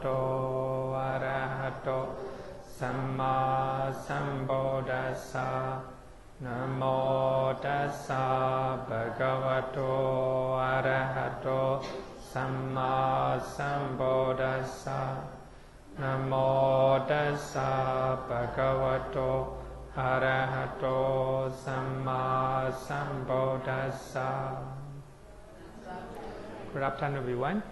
Bhagavato Arahato Samma Sambuddhassa. Namo Tassa Bhagavato Arahato Samma Sambuddhassa. Namo Tassa Bhagavato Arahato Samma Sambuddhassa. Good afternoon, everyone.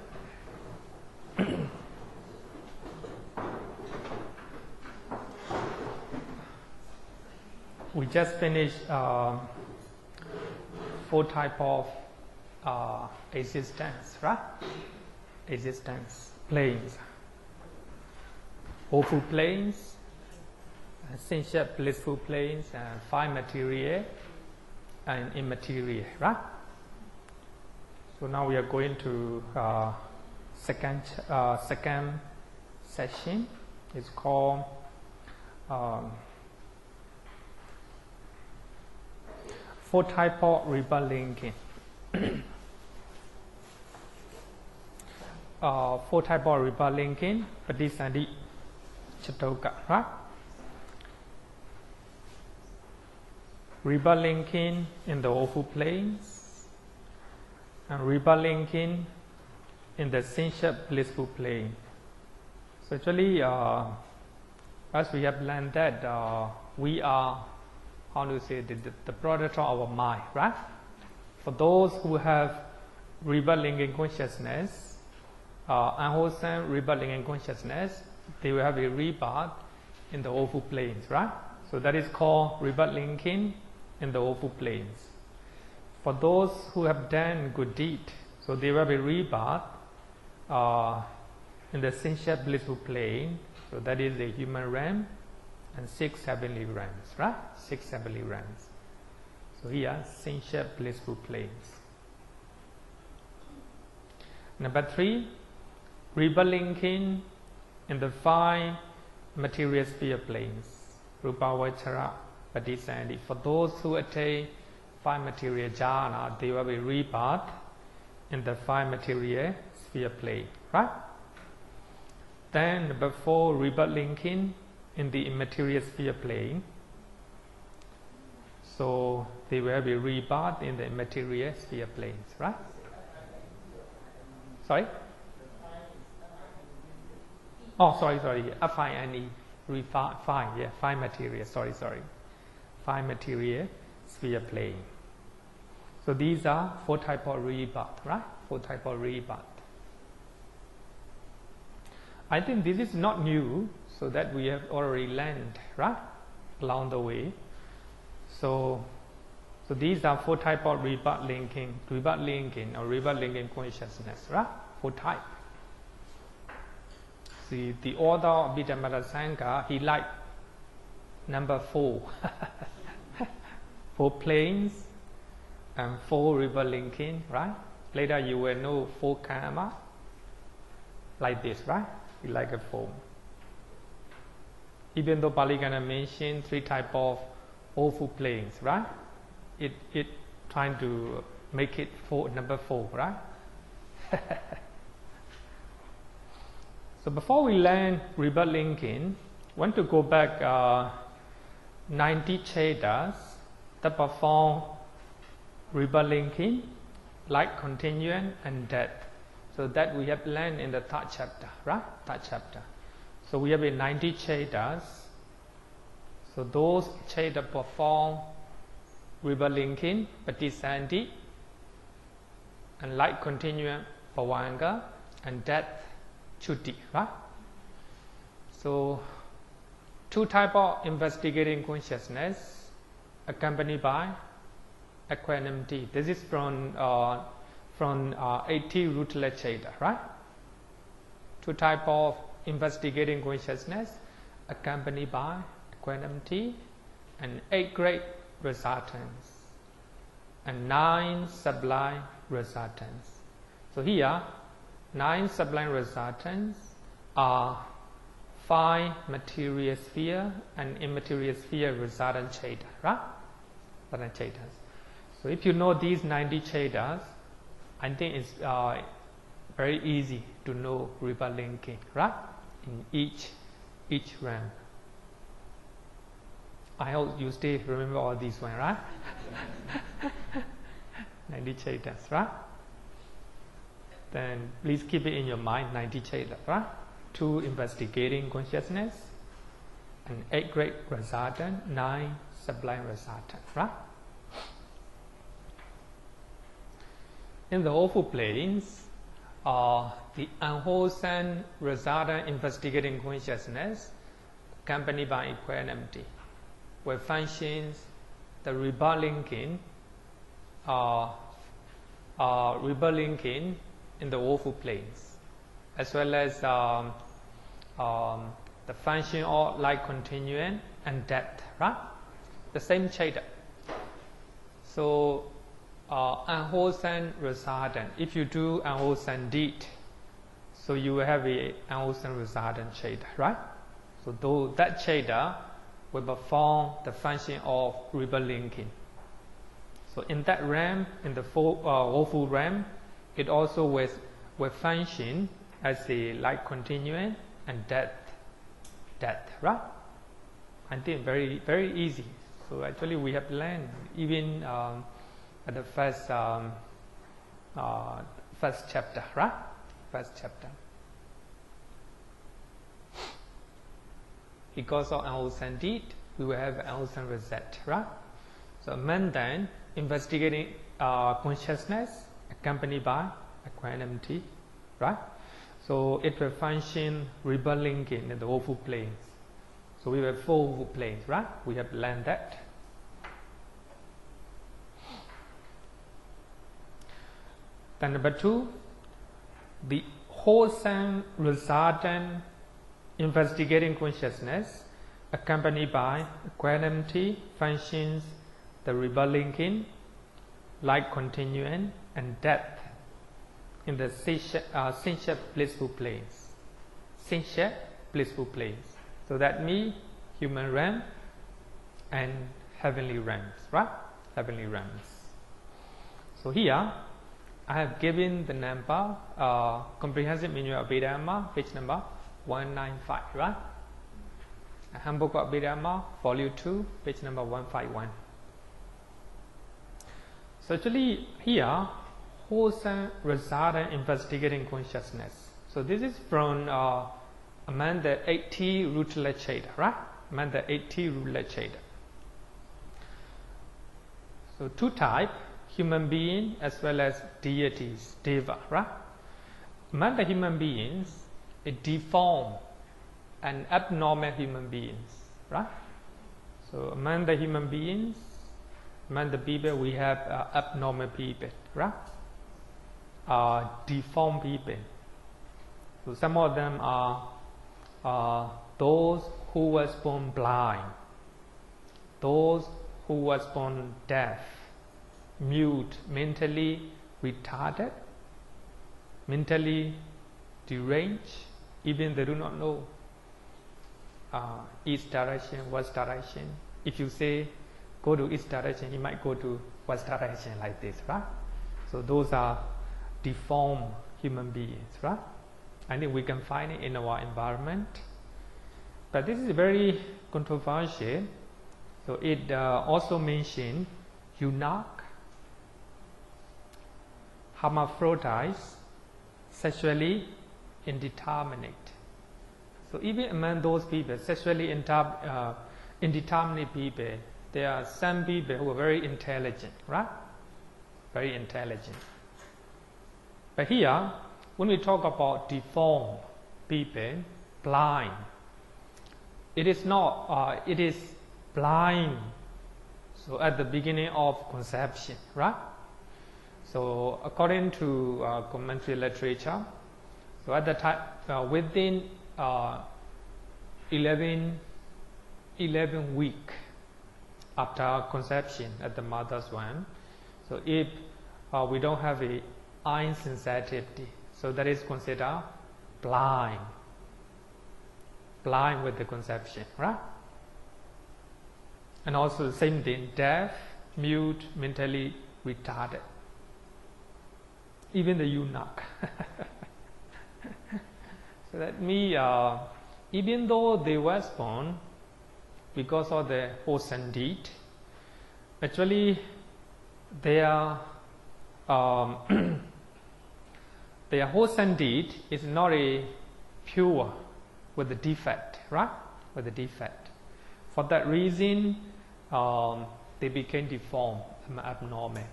We just finished 4 types of existence, right? Existence planes. Awful planes, essential blissful planes, and 5 material and immaterial, right? So now we are going to second session. It's called 4 types of rebirth linking. 4 types of rebirth linking, Padisandi Chatoka, right? Rebirth linking in the awful planes, and rebirth linking in the essential blissful plane. So actually, as we have learned that we are, how do you say, the product of our mind, right? For those who have rebirth linking consciousness, unwholesome rebirth linking consciousness, they will have a rebirth in the awful planes, right? So that is called rebirth linking in the awful planes. For those who have done good deed, so they will have a rebirth in the essential blissful plane. So that is the human realm and 6 heavenly realms, right? 6 heavenly realms. So here, essential blissful planes. Number 3, rebirth linking in the 5 material sphere planes. Rupa, Vajra, Padisandi. For those who attain 5 material jhana, they will be rebirth in the 5 material sphere plane, right? Then number 4, rebirth linking in the immaterial sphere plane. So they will be rebirth in the immaterial sphere planes, right? Sorry? Oh, sorry. F-I-N-E. 5 material. Sorry. 5 material sphere plane. So these are 4 types of rebirth, right? 4 types of rebirth. I think this is not new, so that we have already learned, right? Along the way. So these are 4 types of rebirth linking or rebirth linking consciousness, right? 4 types. See, the author of Abhidhamma Sangha, he liked number 4. 4 planes and 4 rebirth linking, right? Later you will know 4 karma, like this, right? Like a form. Even though Pali Canon mentioned 3 types of awful planes, right? It trying to make it number 4, right? So before we learn rebirth linking, I want to go back 90 chetas that perform rebirth linking, like continuum and death. So that we have learned in the 3rd chapter, right? 3rd chapter. So we have 90 chetas. So those chetas perform rebirth linking, Patisandi, and like continuum, Bhavanga, and death, Chuti, right? So 2 types of investigating consciousness accompanied by equanimity. This is from 80 rootless cheta, right? 2 types of investigating consciousness accompanied by equanimity, and 8 great resultants, and 9 sublime resultants. So here, 9 sublime resultants are 5 material sphere and immaterial sphere resultant cheta, right? Chetas. So if you know these 90 chetas, I think it's very easy to know rebirth linking, right? In each realm. I hope you still remember all these ones, right? 90 chaitas, right? Then please keep it in your mind, 90 chaitas, right? 2 investigating consciousness, and 8 great rasatan, 9 sublime rasatan, right? In the awful planes, the unwholesome rasata investigating consciousness, accompanied by equanimity, where functions the rebirth linking in the awful planes, as well as the function of life continuum and death, right? The same chaita. So unwholesome rasatan, if you do unwholesome deed, so you will have a unwholesome rasatan chaita, right? So though that chaita will perform the function of rebirth linking. So in that realm, in the awful realm, it also will function as a life continuum and death, right? I think very, very easy. So actually we have learned even at the first chapter, right? First chapter. Because of unwholesome deed, we will have unwholesome result, right? So mundane investigating consciousness accompanied by equanimity, right? So it will function rebirth linking in the awful planes. So we have 4 awful planes, right? We have learned that. Then number 2, the wholesome resultant investigating consciousness accompanied by equanimity functions the rebirth linking, life continuum and death in the sensual blissful planes. Sensual blissful planes. So that means human realm and heavenly realms, right? Heavenly realms. So here I have given the number comprehensive manual of Abhidhamma, page number 195, right? Handbook of Abhidhamma, volume 2, page number 151. So actually here, wholesome resultant investigating consciousness. So this is from among the 80 rootless chaita, right? Among the 80 rootless chaita. So 2 types, human being as well as deities, deva, right? Among the human beings, a deformed and abnormal human beings, right? So among the human beings, among the people, we have abnormal people, right? Deformed people. So some of them are those who was born blind, those who was born deaf, mute, mentally retarded, mentally deranged, even they do not know east direction, west direction. If you say go to east direction, you might go to west direction like this, right? So those are deformed human beings, right? I think we can find it in our environment. But this is very controversial. So it also mentions eunuch, hermaphrodites, sexually indeterminate. So even among those people, sexually indeterminate people, there are some people who are very intelligent, right? Very intelligent. But here, when we talk about deformed people, blind, it is not, it is blind. So at the beginning of conception, right? So according to commentary literature, so at the time, within 11 weeks after conception at the mother's womb, so if we don't have a eye sensitivity, so that is considered blind with the conception, right? And also the same thing, deaf, mute, mentally retarded. Even the eunuch. So that means even though they were born because of the wholesome deed, actually their wholesome deed is not a pure with the defect, right? With the defect. For that reason, they became deformed and abnormal.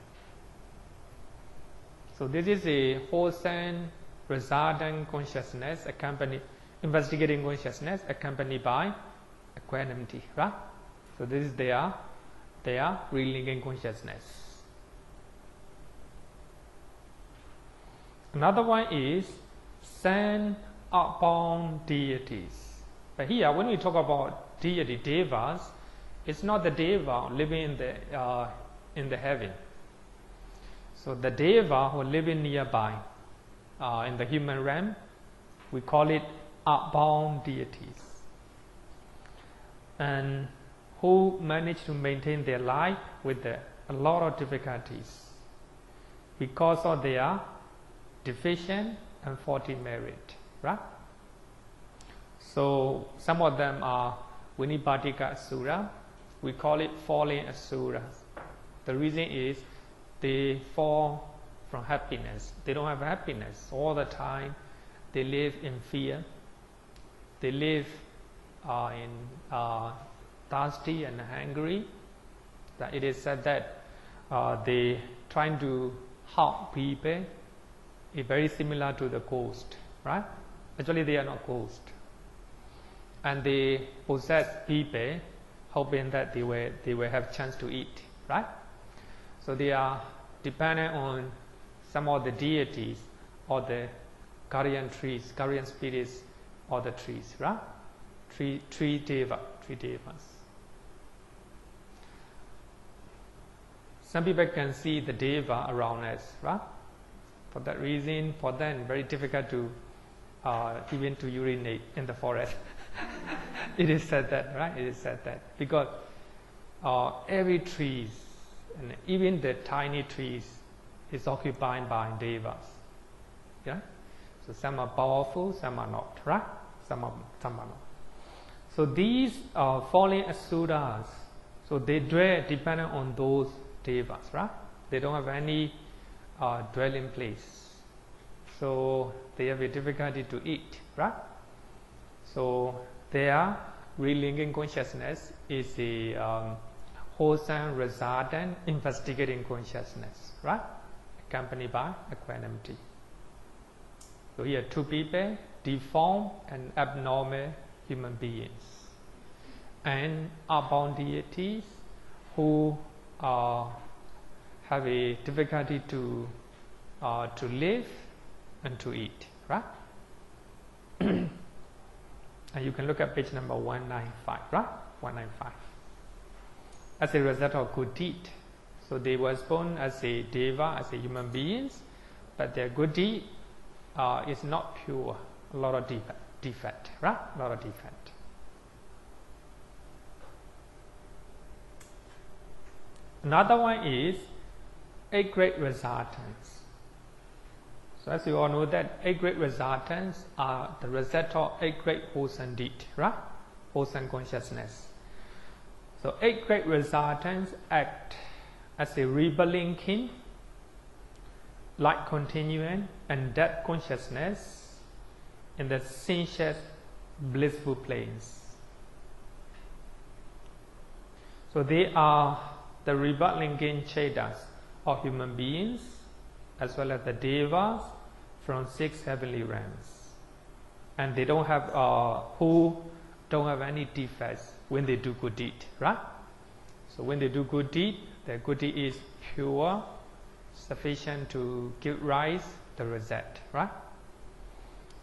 So this is a wholesome resultant consciousness accompanied, investigating consciousness accompanied by equanimity, right? So this is their relinquishing consciousness. Another one is sent upon deities. But here, when we talk about deity, devas, it's not the deva living in the heaven. So the deva who living nearby in the human realm, we call it upbound deities, and who manage to maintain their life with a lot of difficulties because of their deficient and faulty merit, right? So some of them are Vinipatika Asura. We call it fallen Asuras. The reason is they fall from happiness. They don't have happiness all the time. They live in fear. They live in thirsty and hungry. That it is said that they trying to help people is very similar to the ghost, right? Actually, they are not ghosts, and they possess people, hoping that they will have chance to eat, right? So they are dependent on some of the deities or the guardian trees, guardian spirits, or the trees, right? Tree devas. Some people can see the deva around us, right? For that reason, for them, very difficult to even to urinate in the forest. It is said that, right? It is said that because every trees, and even the tiny trees, is occupied by devas. Yeah. So some are powerful, some are not, right? Some are not. So these fallen asuras, so they dwell dependent on those devas, right? They don't have any dwelling place, so they have a difficulty to eat, right? So their relinquishing consciousness is a wholesome, resultant, investigating consciousness, right? Accompanied by equanimity. So here, two people, deformed and abnormal human beings, and upbound deities who have a difficulty to live and to eat, right? And you can look at page number 195, right? 195. As a result of good deed, so they were born as a deva, as a human beings, but their good deed is not pure. A lot of defect, right? A lot of defect. Another one is 8 great resultants. So as you all know that 8 great resultants are the result of 8 great wholesome deed, right? Wholesome consciousness. So 8 great resultants act as a rebelling king, light continuing and death consciousness in the sensuous blissful planes. So they are the rebelling king chetas of human beings, as well as the devas from 6 heavenly realms, and they don't have who don't have any defects when they do good deed, right? So when they do good deed, their good deed is pure, sufficient to give rise the result, right?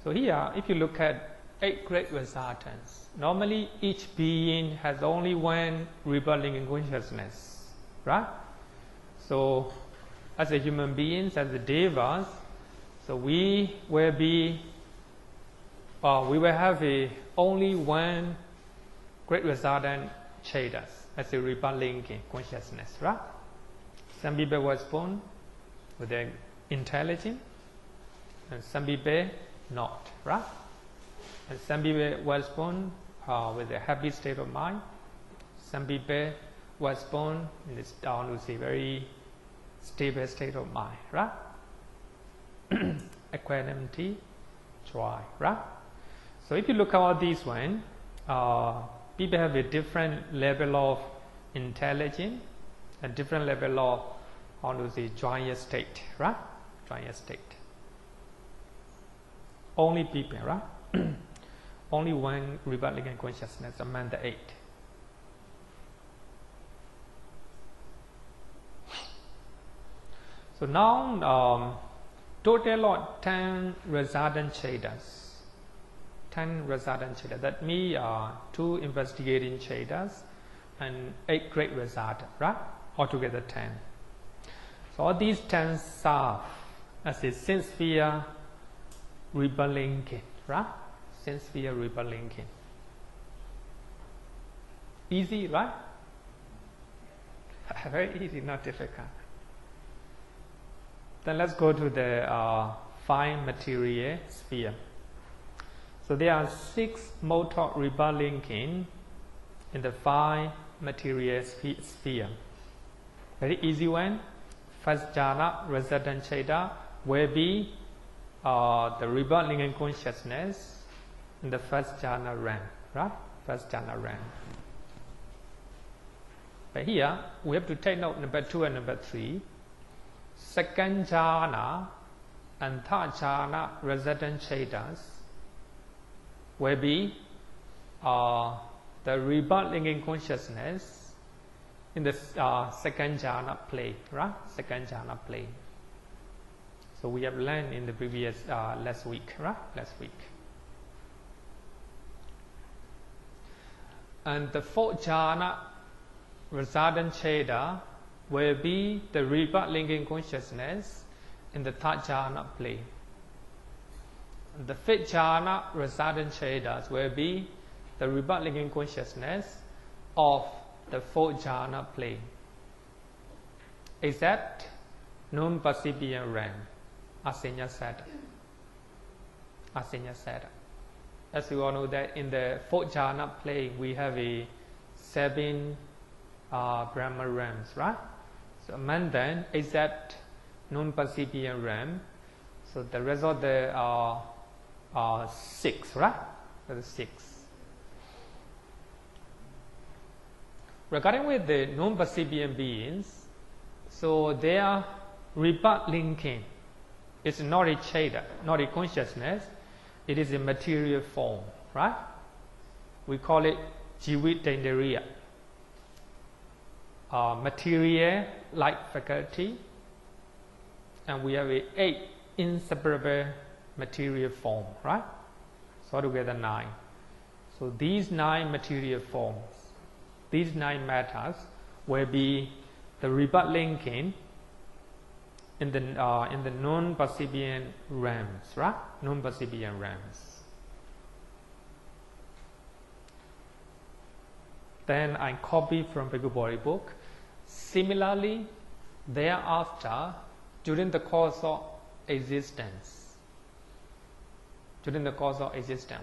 So here, if you look at 8 great resultants, normally each being has only one rebelling in consciousness, right? So as a human beings, as the devas, so we will have only one great resultant chetas as a rebelling consciousness, right? Some people was born with their intelligence, and some people not, right? And some people was born with a happy state of mind. Some people was born in this very stable state of mind, right? Equanimity, joy, right? So if you look at all these one, people have a different level of intelligence, a different level of joyous state, right? Joyous state. Only people, right? Only one rebelling consciousness among the 8. So now, total of 10 resident chetas. 10 resident chetas. That means 2 investigating chetas and 8 great resident, right? Altogether 10. So all these 10 serve as a sense sphere rebelling, right? Sense sphere rebelling. Easy, right? Very easy, not difficult. Then let's go to the 5 material sphere. So there are 6 motor rebelling in the 5 material sphere. Very easy one. First jhana, resident cheta, will be the rebelling consciousness in the first jhana realm, right? First jhana realm. But here we have to take note number 2 and number 3. Second jhana and third jhana resident chetas will be the rebelling consciousness in the second jhana plane, right? Second jhana plane. So we have learned in the previous last week, right? Last week. And the fourth jhana resident cheta will be the rebelling consciousness in the third jhana plane. The fifth jhana resident chetas will be the rebelling consciousness of the fourth jhana plane. Except non-percipient realm, asenya said. Asenya said. As you all know that in the fourth jhana plane we have 7 Brahma realms, right? So among them, except non-percipient realm, so the rest of the 6, right? So the 6. Regarding with the non-percipient beings, so their rebirth linking is not a cheta, not a consciousness. It is a material form, right? We call it jivitendriya. Material like faculty, and we have 8 inseparable material form, right? So altogether 9. So these 9 material forms, these 9 matters will be the rebirth linking in the non-percipient realms, right? Non-percipient realms. Then I copy from Bhikkhu Bodhi book. Similarly, thereafter, during the course of existence,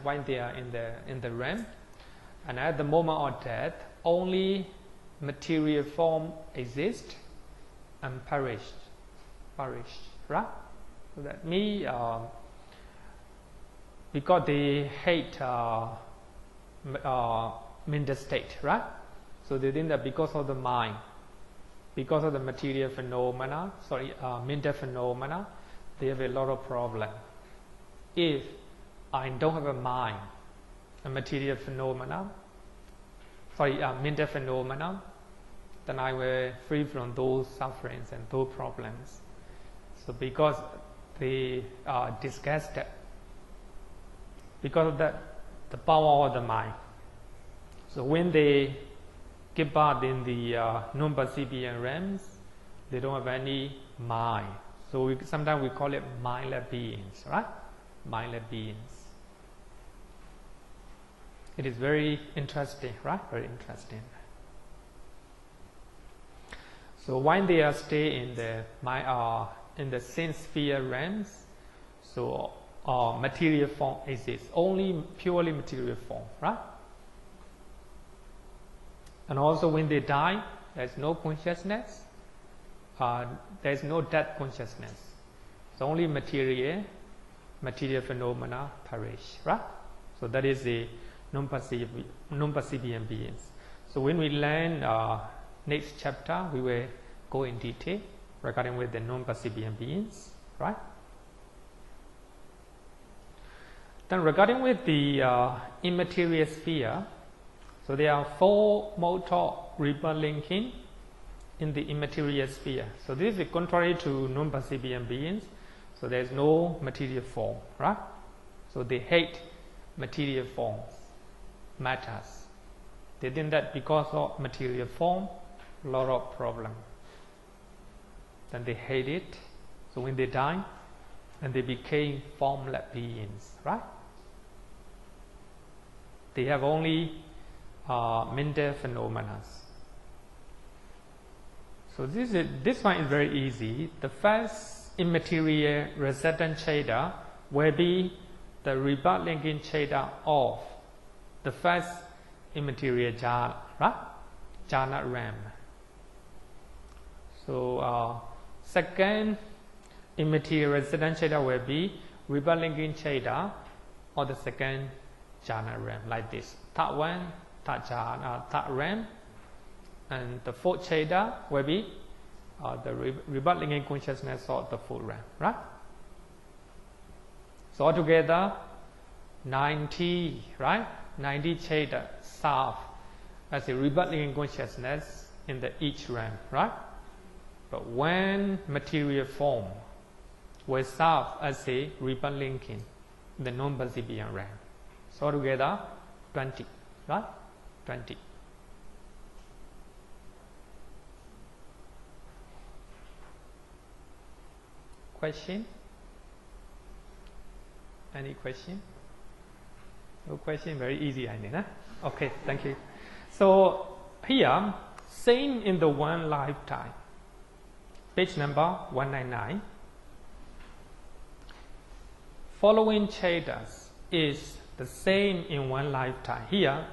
when they are in the realm, and at the moment of death, only material form exists and perish, right? So that means because they hate mental state, right? So they think that because of the mind, because of the material phenomena, mental phenomena, they have a lot of problem. If I don't have a mind, a material phenomena, mental phenomena, then I will free from those sufferings and those problems. So because they are disgusted, because of that, the power of the mind. So when they give birth in the non-percipient realms, they don't have any mind. So sometimes we call it mindless beings, right? Mindless beings. It is very interesting, right? Very interesting. So when they are stay in the sense sphere realms, so or material form exists. Only purely material form, right? And also when they die, there's no consciousness. There's no death consciousness. So only material phenomena perish, right? So that is the non-percipient beings. So when we learn next chapter, we will go in detail regarding with the non-percipient beings, right? Then regarding with the immaterial sphere, so there are 4 modes of rebirth linking in the immaterial sphere. So this is contrary to non-percipient beings. So there is no material form, right? So they hate material forms, matters. They think that because of material form, a lot of problem. Then they hate it. So when they die, and they became formless beings, right? They have only mental phenomena. So this one is very easy. The first immaterial resident cheda will be the rebirth linking cheda of the first immaterial jhana, right? Jhana realm. So second immaterial resident cheda will be rebirth linking cheda of the second jhana realm, like this. Third one, third jhana, third realm. And the fourth cheda will be the rebirth linking consciousness of the fourth realm, right? So altogether, 90, right? 90 cheda serve as a rebirth linking consciousness in the each realm, right? But one material form will serve as a rebirth linking in the non-percipient realm. So altogether, 20, right? 20. Question? Any question? No question, very easy, I mean, huh? Okay, thank you. So here, same in the one lifetime. Page number 199. Following chedas is the same in one lifetime. Here,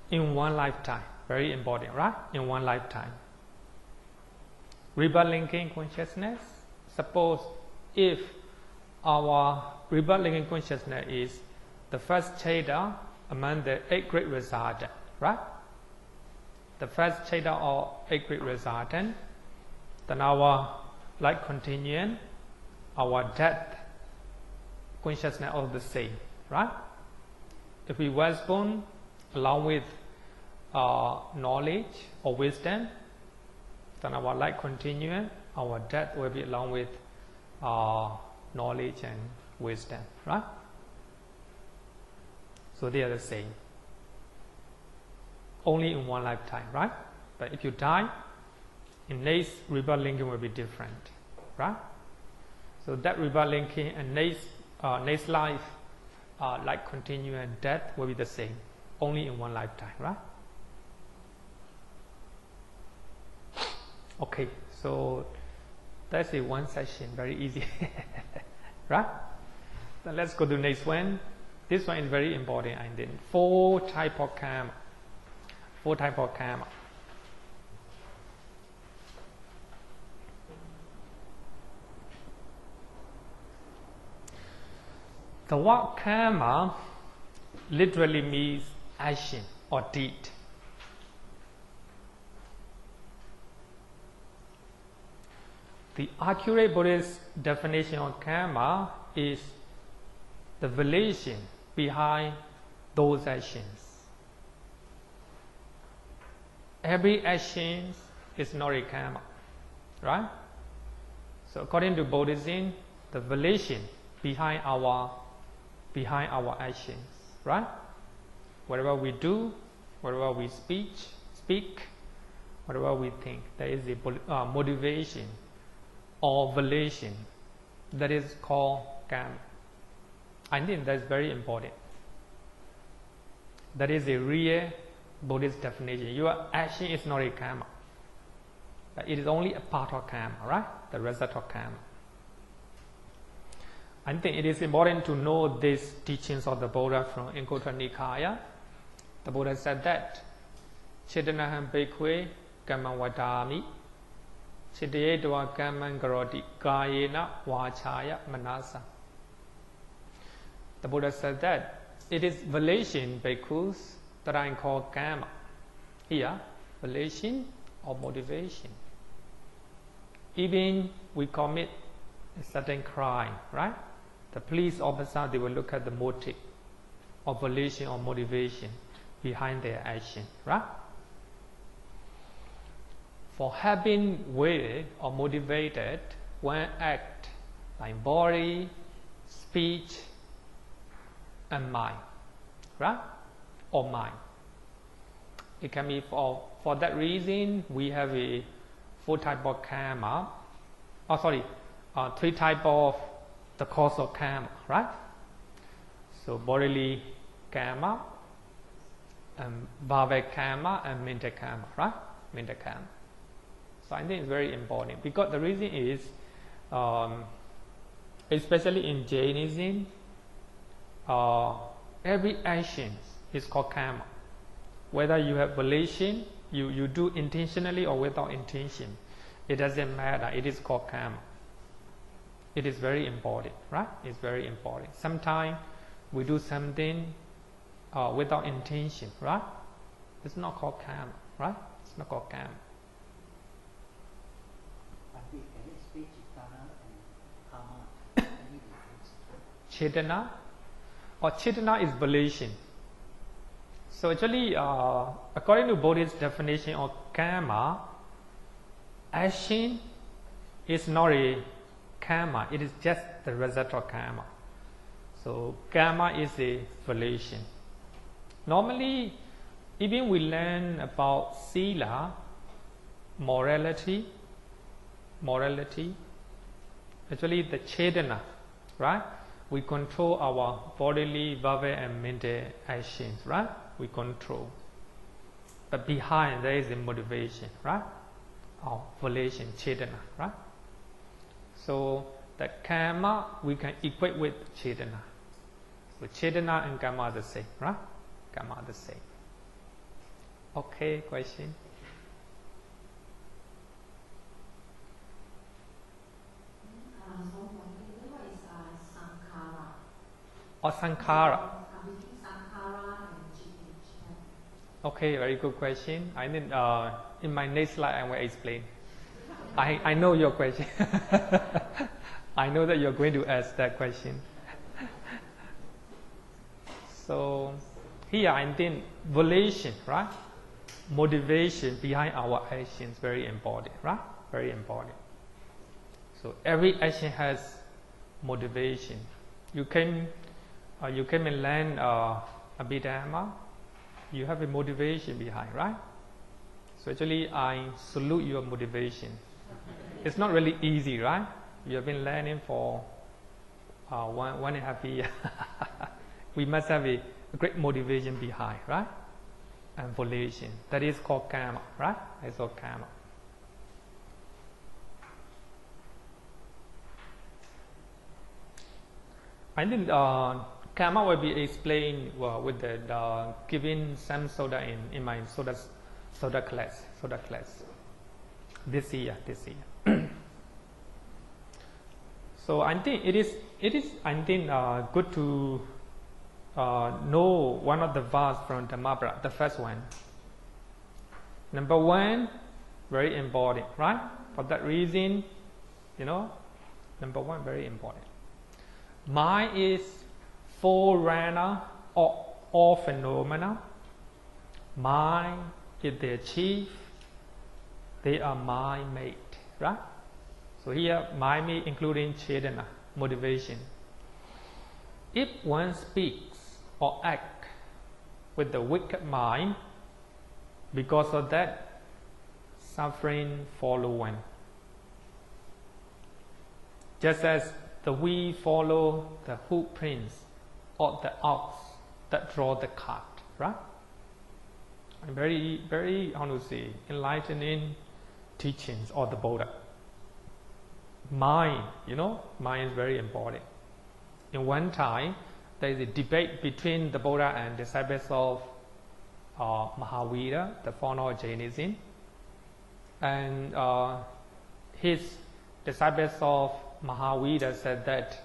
in one lifetime, very important, right? In one lifetime. Rebirth linking consciousness. Suppose if our rebirth linking consciousness is the first cheda among the 8 great resultant, right? The first cheda or 8 great resultant, then our life continuum, our death consciousness all the same, right? If we was born along with knowledge or wisdom, then our life continuum, our death will be along with knowledge and wisdom, right? So they are the same. Only in one lifetime, right? But if you die, in next rebirth linking will be different, right? So that rebirth linking and next life, life continuum and death will be the same. Only in one lifetime, right? Okay, so that's a one session, very easy, right? Then let's go to the next one. This one is very important. And then 4 types of karma. 4 types of karma. The word karma literally means action or deed. The accurate Buddhist definition of karma is the volition behind those actions. Every action is not a karma, right? So according to Buddhism, the volition behind our actions, right? Whatever we do, whatever we speak, whatever we think, there is a motivation or volition that is called karma. I think that's very important. That is a real Buddhist definition. Your action is not a karma, but it is only a part of karma, right? The result of karma. I think it is important to know these teachings of the Buddha from Anguttara Nikaya. The Buddha said that Chetanaham Bhikkhve Kammam Vadami Chitayetva Kammam Karoti Kayena Vācāya Manasa. The Buddha said that it is volition, bhikkhus, that I call karma. Here, volition or motivation. Even we commit a certain crime, right? The police officer, they will look at the motive or volition or motivation behind their action, right? For having willed or motivated one act like body, speech, and mind, right? Or mind. It can be for that reason we have a 4 type of karma. Oh, 3 type of the cause of karma, right? So bodily karma, bhava karma, and mental karma, right? Mental karma. So I think it's very important because the reason is, especially in Jainism, every action is called karma. Whether you have volition, you do intentionally or without intention, it doesn't matter. It is called karma. It is very important, right? It's very important. Sometimes we do something without intention, right? It's not called karma, right? It's not called karma. Chetana, or chetana is volition. So actually, according to Buddhist definition of karma, action is not a karma, it is just the result of karma. So karma is a volition. Normally, even we learn about sila, morality, actually the chetana, right? We control our bodily, bhava, and mental actions, right? We control. But behind there is a motivation, right? Or volition, chetana, right? So the karma we can equate with chetana. So chetana and karma are the same, right? Karma are the same. Okay, question? Or sankhara? Okay, very good question. I need in my next slide I will explain. I know your question. I know that you're going to ask that question. So here I think volition, right? Motivation behind our actions very important, right? Very important. So every action has motivation. You came and learn Abhidhamma. You have a motivation behind, right? So actually, I salute your motivation. It's not really easy, right? You have been learning for 1.5 years. We must have a great motivation behind, right? And volition. That is called karma, right? That's called karma. I think karma will be explained with the giving some soda in my soda class this year. So I think it is I think good to know one of the verse from Dhamma, the first one. Number 1, very important, right? For that reason, number 1 very important. Mind is forerunner of all phenomena. Mind is their chief. They are mind made, right? So here, mind made including chetana, motivation. If one speaks or acts with the wicked mind, because of that, suffering follow one. Just as we follow the hoof prints of the ox that draw the cart, right? And very, very, how to say, enlightening teachings of the Buddha. Mind, mind is very important. in one time, there is a debate between the Buddha and disciples of Mahavira, the founder of Jainism. And his disciples of Mahavira said that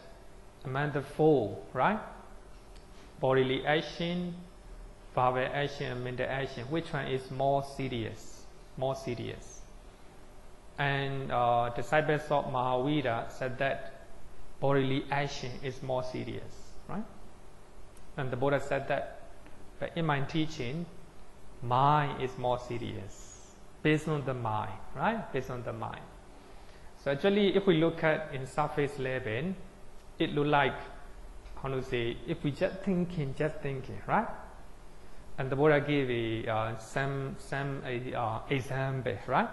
among the four, right? Bodily action, verbal action, and mental action, which one is more serious? More serious. And disciples of Mahavira said that bodily action is more serious, right? And the Buddha said that, but in my teaching, mind is more serious, based on the mind, right? Based on the mind. So actually, if we look at in surface level, it look like, how to say, if we just thinking, right? And the Buddha gave some example, right?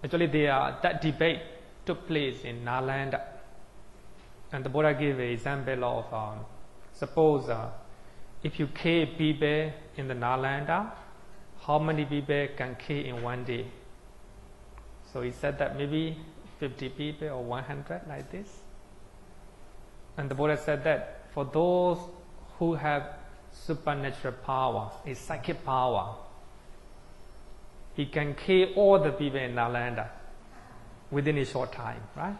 Actually, that debate took place in Nalanda. And the Buddha gave an example of, suppose if you kill people in the Nalanda, how many people can kill in one day? So he said that maybe 50 people or 100 like this. And the Buddha said that for those who have supernatural power, a psychic power, he can kill all the people in Nalanda within a short time, right?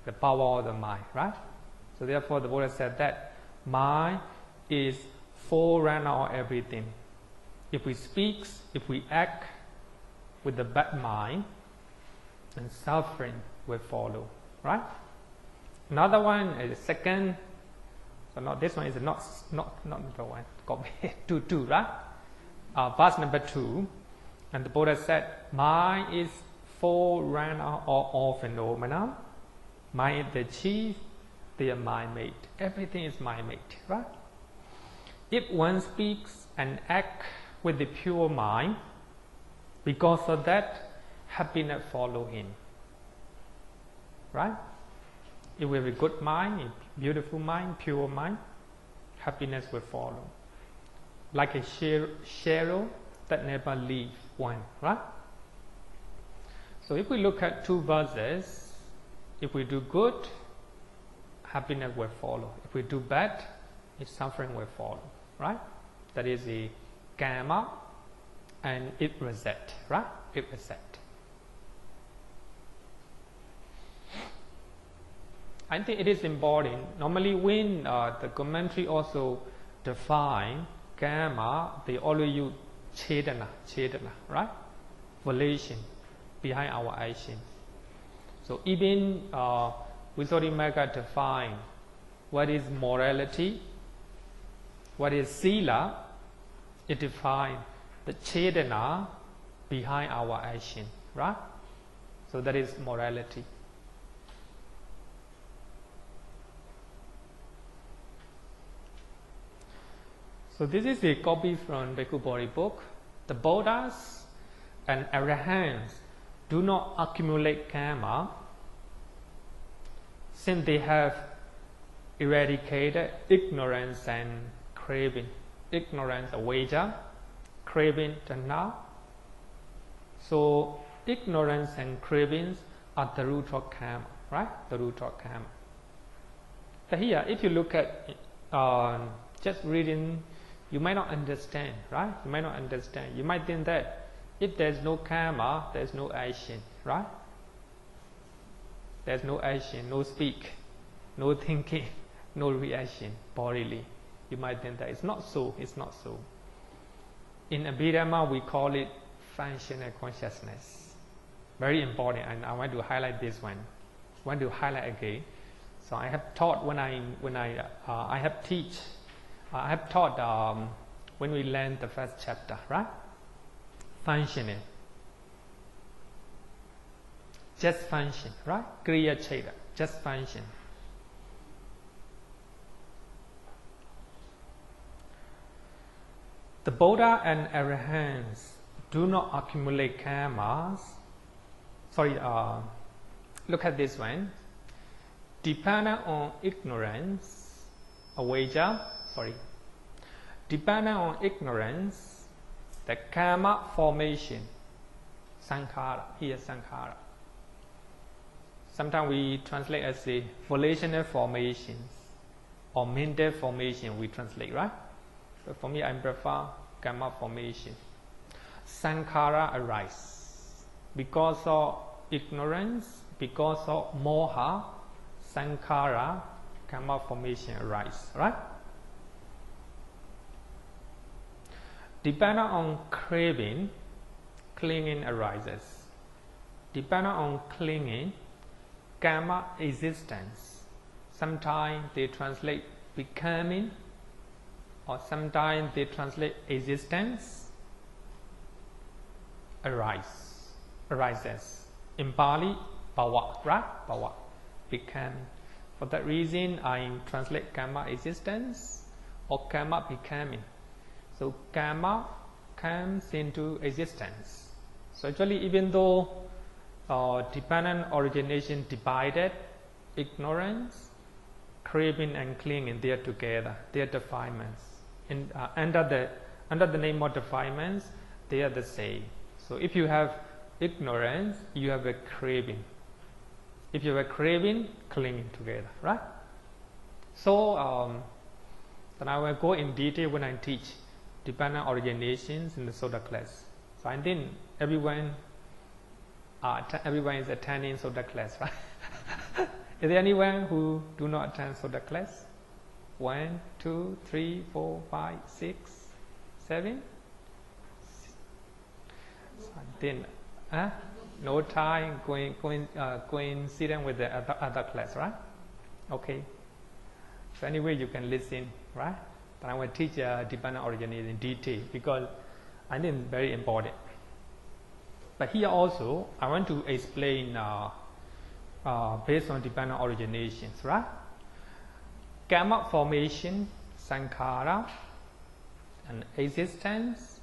The power of the mind, right? So therefore the Buddha said that mind is forerunner of everything. If we speak, if we act with the bad mind, and suffering will follow, right? Another one is second. So not this one is not number one. Copy 2, right? Verse number 2, and the Buddha said, mind is forerunner of all phenomena. Mind is the chief. They are mind-made. Everything is mind-made, right? If one speaks and acts with the pure mind, because of that, happiness follow him, right? If we have a good mind, a beautiful mind, pure mind, happiness will follow. Like a shadow that never leaves one, right? So if we look at two verses, if we do good, happiness will follow. If we do bad, suffering will follow, right? That is the karma, and it reset, right? It reset. I think it is important. Normally when the commentary also define karma, they always use chetana, right? Volition behind our action. So even Visuddhimagga define what is morality, what is sila, it defines the chetana behind our action, right? So that is morality. So this is a copy from Bhikkhu Bodhi book. The Buddhas and Arahants do not accumulate karma since they have eradicated ignorance and craving. Ignorance, avijja, craving, tanha. So ignorance and cravings are the root of karma, right? The root of karma. But here, if you look at just reading, you might not understand, right? You might not understand. You might think that if there's no karma, there's no action, right? There's no action, no speak, no thinking, no reaction bodily. You might think that it's not so. It's not so. In Abhidhamma, we call it functional consciousness. Very important, and I want to highlight this one. I want to highlight again. So I have taught when I have taught when we learn the first chapter, right? Functioning. Just function, right? Kriya Cheta, just function. The Buddha and Arahants do not accumulate karmas. Sorry, look at this one. Dependent on ignorance, avijja, dependent on ignorance, the karma formation, sankhara, here sankhara. Sometimes we translate as the volitional formations. or mental formation we translate, right? But for me, I prefer karma formation. Sankhara arise because of ignorance, because of moha. Sankhara, karma formation arise, right? Depending on craving, clinging arises. Depending on clinging, karma existence. Sometimes they translate becoming, or sometimes they translate existence. Arises. In Pali, bhava, right? Bhava, becoming. For that reason, I translate karma existence or karma becoming. So karma comes into existence. So actually, even though dependent origination divided, ignorance, craving and clinging, they are together. They are defilements. Under the name of defilements, they are the same. So if you have ignorance, you have a craving. If you have a craving, clinging together, right? So then I will go in detail when I teach dependent originations in the Soda class. So I think everyone is attending Soda class, right? Is there anyone who do not attend Soda class? 1, 2, 3, 4, 5, 6, 7. So I think, no time coincident with the other class, right? Okay. So anyway, you can listen, right? But I will teach dependent origination in detail because I think it's very important. But here also, I want to explain based on dependent originations, right? Karma formation, sankhara, and existence,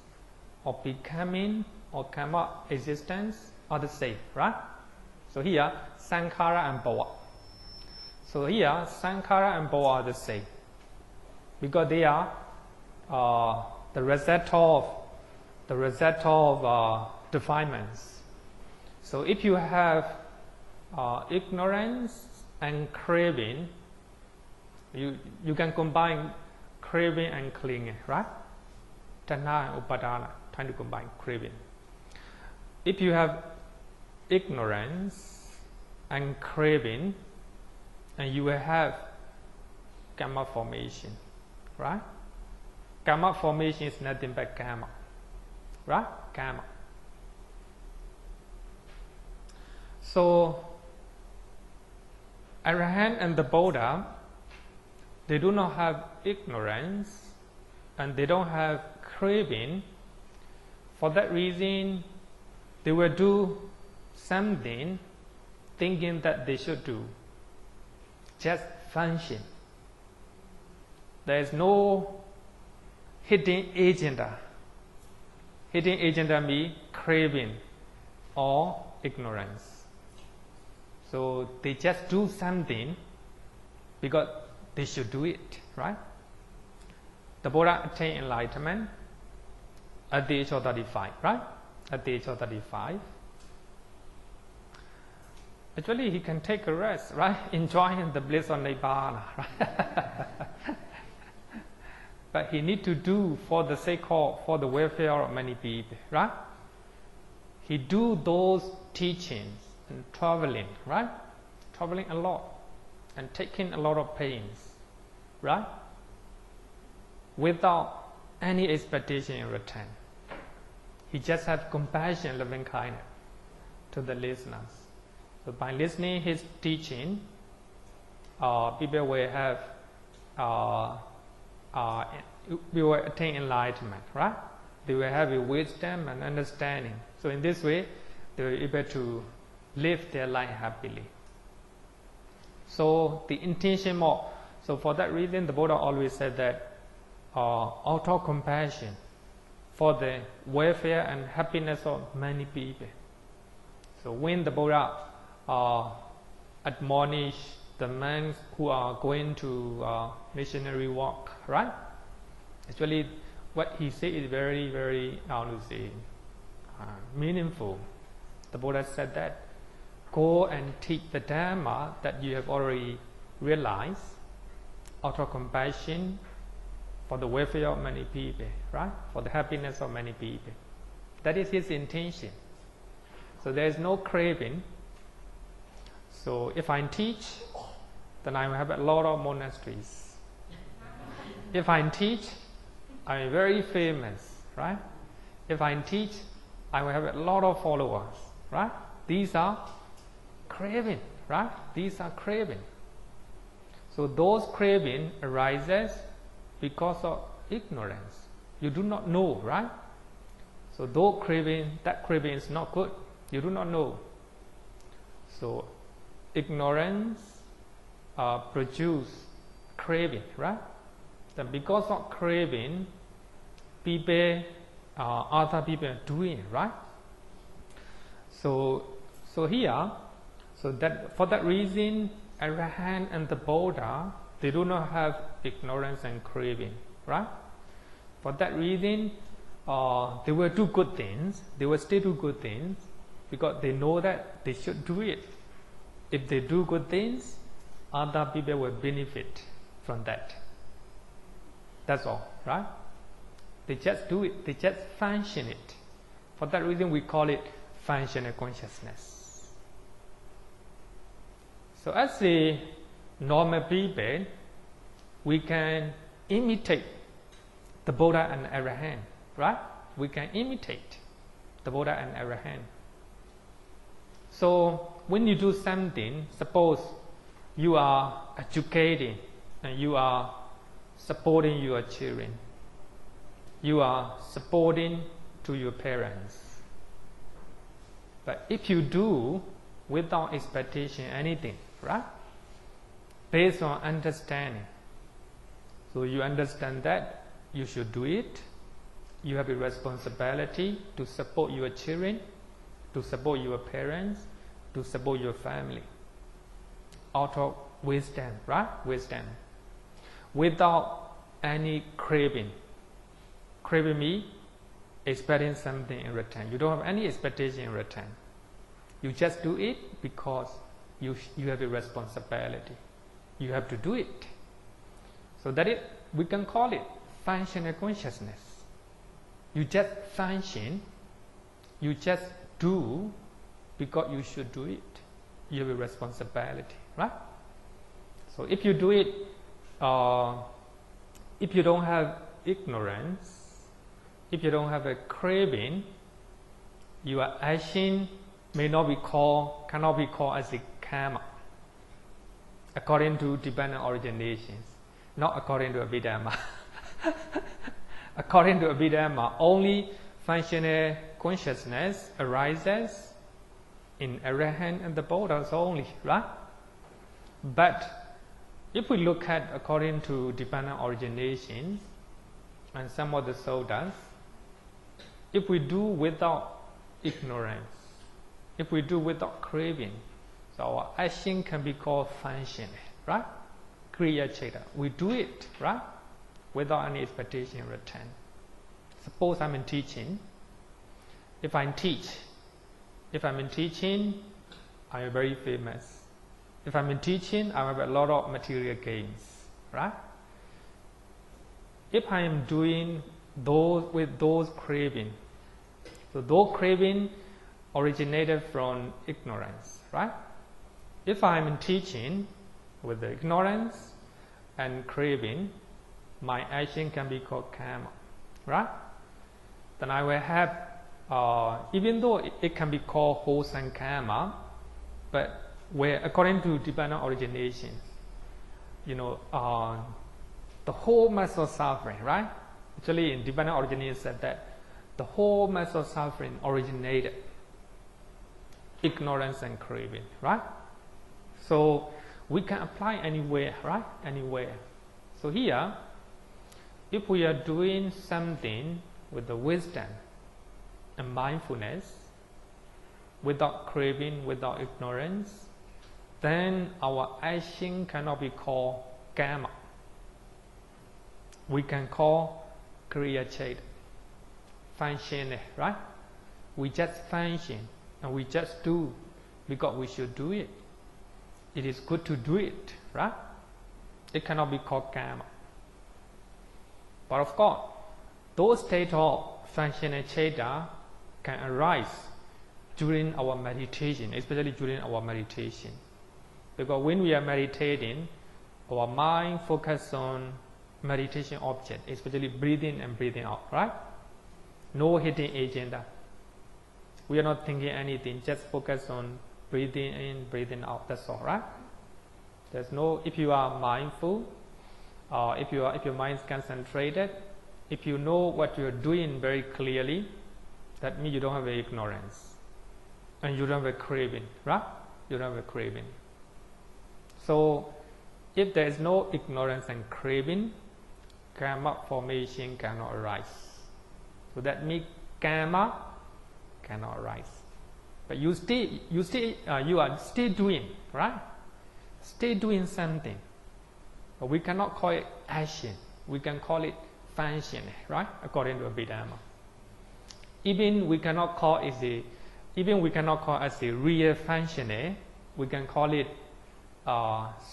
or becoming, or karma existence are the same, right? So here, sankhara and bhava. So here, sankhara and bhava are the same because they are the result of defilements. So if you have ignorance and craving, you can combine craving and clinging, right? Tanha and upadana, trying to combine craving. If you have ignorance and craving, and you will have karma formation, right? Karma formation is nothing but karma, right? Karma. So, Arahant and the Buddha, they do not have ignorance and they don't have craving. For that reason, they will do something thinking that they should do. Just function. There is no hidden agenda. Hidden agenda means craving or ignorance. So they just do something because they should do it, right? The Buddha attained enlightenment at the age of 35, right? At the age of 35. Actually, he can take a rest, right? Enjoying the bliss of Nibbana, right? But he need to do for the sake of, for the welfare of many people, right? He do those teachings and traveling, right? Traveling a lot and taking a lot of pains, right? Without any expectation in return. He just have compassion, loving kindness to the listeners. So by listening his teaching, people will have, we will attain enlightenment, right? They will have a wisdom and understanding. So in this way, they will be able to live their life happily. So the intention of, so for that reason, the Buddha always said that auto-compassion for the welfare and happiness of many people. So when the Buddha admonish the monks who are going to missionary work, right? Actually, what he said is very, very, meaningful. The Buddha said that, go and teach the Dhamma that you have already realized, out of compassion for the welfare of many people, right? For the happiness of many people. That is his intention. So there is no craving. So if I teach, then I will have a lot of monasteries. If I teach, I am very famous, right? If I teach, I will have a lot of followers, right? These are craving, right? These are craving. So those craving arises because of ignorance. You do not know, right? So that craving is not good. You do not know. So ignorance produce craving, right? Then because of craving, other people are doing, right? So here, for that reason, Arahant and the Buddha, they do not have ignorance and craving, right? For that reason, they will do good things. They will still do good things because they know that they should do it. If they do good things, other people will benefit from that. That's all, right? They just do it. They just function it. For that reason, we call it functional consciousness. So as a normal people, we can imitate the Buddha and Arahant, right? We can imitate the Buddha and Arahant. So when you do something, suppose you are educating and you are supporting your children, you are supporting to your parents. But if you do without expectation anything, right? Based on understanding. So you understand that you should do it. You have a responsibility to support your children, to support your parents, to support your family. Out of wisdom, right? Wisdom. Without any craving. Craving means expecting something in return. You don't have any expectation in return. You just do it because you have a responsibility. You have to do it. So that it, we can call it functional consciousness. You just function, you just do because you should do it. You have a responsibility, right? So if you do it, if you don't have ignorance, if you don't have a craving, your action cannot be called as a karma, according to dependent originations, not according to Abhidhamma. According to Abhidhamma, only functional consciousness arises in Arahant and the Buddhas only, right? But if we look at according to dependent originations and some of the Suttas, if we do without ignorance, if we do without craving, so our action can be called functional, right? Kriya Cheta. We do it, right? Without any expectation in return. Suppose I'm in teaching. If I'm in teaching, I am very famous. If I'm in teaching, I have a lot of material gains, right? If I am doing those craving, so those craving originated from ignorance, right? If I'm in teaching with the ignorance and craving, my action can be called karma, right? Then I will have, even though it can be called wholesome karma, but where according to dependent origination, the whole mass of suffering, right? Actually, in dependent origination said that the whole mass of suffering originated ignorance and craving, right? So we can apply anywhere, right? Anywhere. So here, if we are doing something with the wisdom and mindfulness, without craving, without ignorance, then our action cannot be called karma. We can call kriya cheta, function, right? We just function and we just do because we should do it. It is good to do it, right? it cannot be called karma. But of course, those states of functional citta can arise during our meditation, especially during our meditation. Because when we are meditating, our mind focuses on meditation object, especially breathing and breathing out, right? No hidden agenda. We are not thinking anything, just focus on breathing in, breathing out, that's all, right? There's no, if you are mindful, if your mind is concentrated, if you know what you're doing very clearly, that means you don't have ignorance. And you don't have a craving, right? You don't have a craving. So, if there is no ignorance and craving, karma formation cannot arise. So that means karma cannot arise. But you are still doing, right? Still doing something. But we cannot call it action. We can call it function, right? According to Abhidhamma. Even we cannot call as a real function, we can call it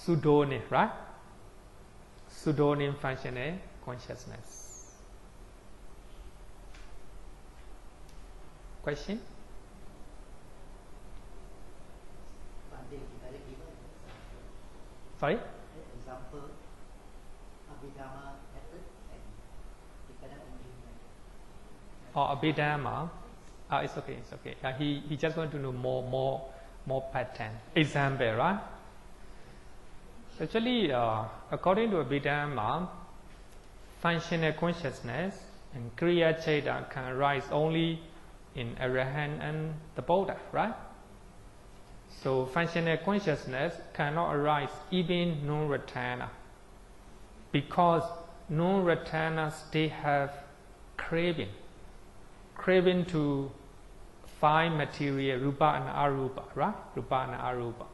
pseudonym, right? Pseudonym functional consciousness. Question? Sorry? Example, Abhidhamma method and dependent on Abhidhamma. It's okay. He just want to know more pattern. Example, right? Actually, according to Abhidhamma, functional consciousness and Kriya Citta can arise only in Arahant and the Buddha, right? So functional consciousness cannot arise even non-ratana, because non-ratana still have craving to find material, rupa and arupa, right? Rupa and arupa.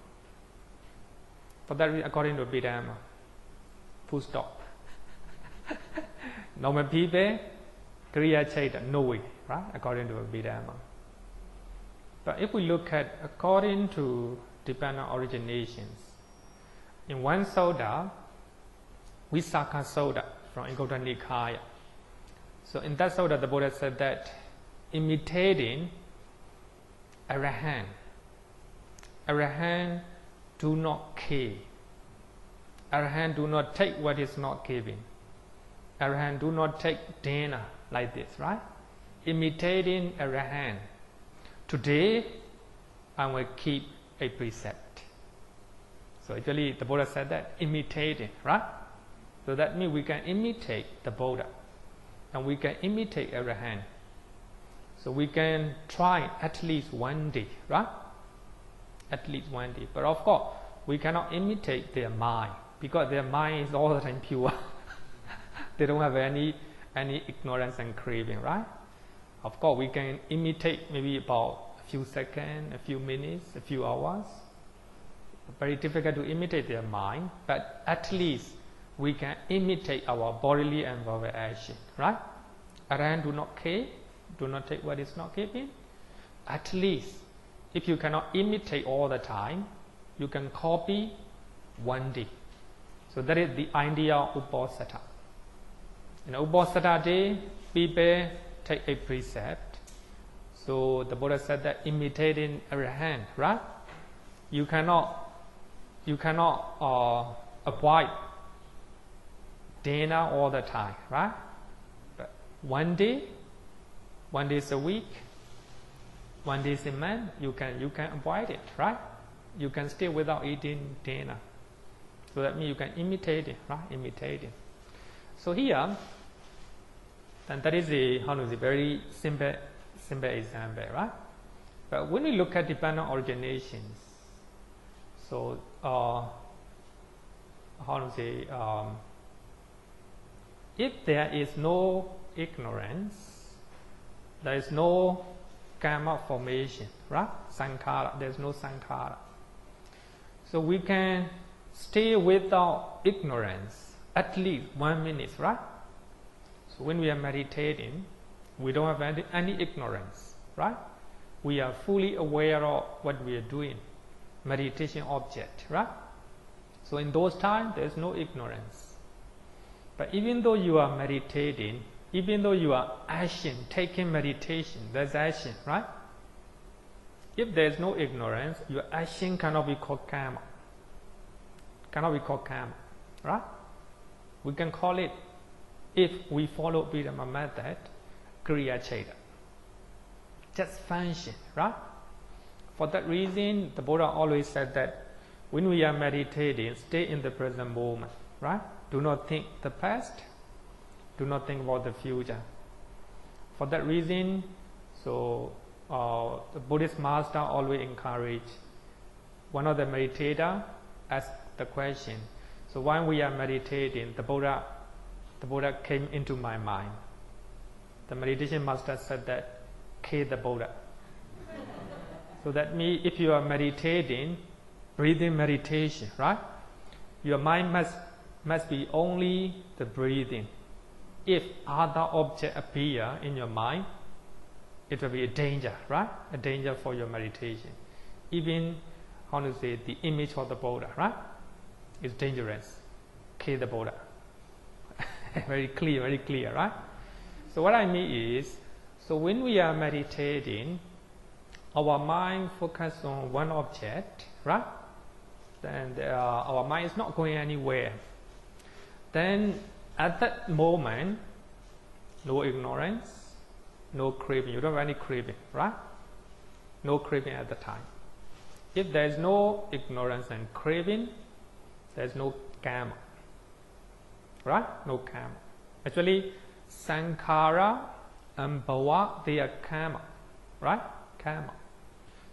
For that reason, according to Abhidhamma, full stop. Normal people, Kriya Citta, no way, right? According to Abhidhamma. But if we look at according to dependent originations, in one Sutta, Visakha Sutta from Anguttara Nikaya. So in that Sutta, the Buddha said that imitating Arahant do not kill. Arahant do not take what is not given. Arahant do not take dana like this, right? Imitating Arahant. Today, I will keep a precept. So actually, the Buddha said that, imitating, right? So that means we can imitate the Buddha. And we can imitate Arahant. So we can try at least one day, right? At least one day. But of course, we cannot imitate their mind, because their mind is all the time pure. They don't have any ignorance and craving, right? Of course, we can imitate maybe about a few seconds, a few minutes, a few hours. Very difficult to imitate their mind, but at least we can imitate our bodily and verbal action, right? Arahant do not care, do not take what is not given. At least, if you cannot imitate all the time, you can copy one day. So that is the idea of Uposatha. In Uposatha day, people take a precept. So the Buddha said that imitating Arahant, right? You cannot avoid dana all the time, right? But one day is a week, one day is a month, you can avoid it, right? You can stay without eating dana. So that means you can imitate it, right? Imitate it. So here, and that is a very simple example, right? But when we look at dependent originations, so if there is no ignorance, there is no karma formation, right? Sankhara, there is no sankhara. So we can stay without ignorance at least 1 minute, right? So when we are meditating, we don't have any ignorance, right? We are fully aware of what we are doing, meditation object, right? So in those times, there is no ignorance. But even though you are meditating, even though you are taking meditation, there's action, right? If there is no ignorance, your action cannot be called karma. Cannot be called karma, right? We can call it, if we follow Abhidhamma method, kriya cheta. Just function, right? For that reason, the Buddha always said that when we are meditating, stay in the present moment, right? Do not think the past. Do not think about the future. For that reason, so the Buddhist master always encourage one of the meditator ask the question. So when we are meditating, the Buddha came into my mind. The meditation master said that, K the Buddha. So that means if you are meditating, breathing meditation, right? Your mind must be only the breathing. If other objects appear in your mind, it will be a danger, right? A danger for your meditation. Even, the image of the Buddha, right? Is dangerous. Kill the Buddha. Very clear, right? So what I mean is, so when we are meditating, our mind focuses on one object, right? Then our mind is not going anywhere. Then at that moment, no ignorance, no craving. You don't have any craving, right? No craving at the time. If there is no ignorance and craving, there is no karma, right? No karma. Actually, sankhara and bhava, they are karma, right? Karma.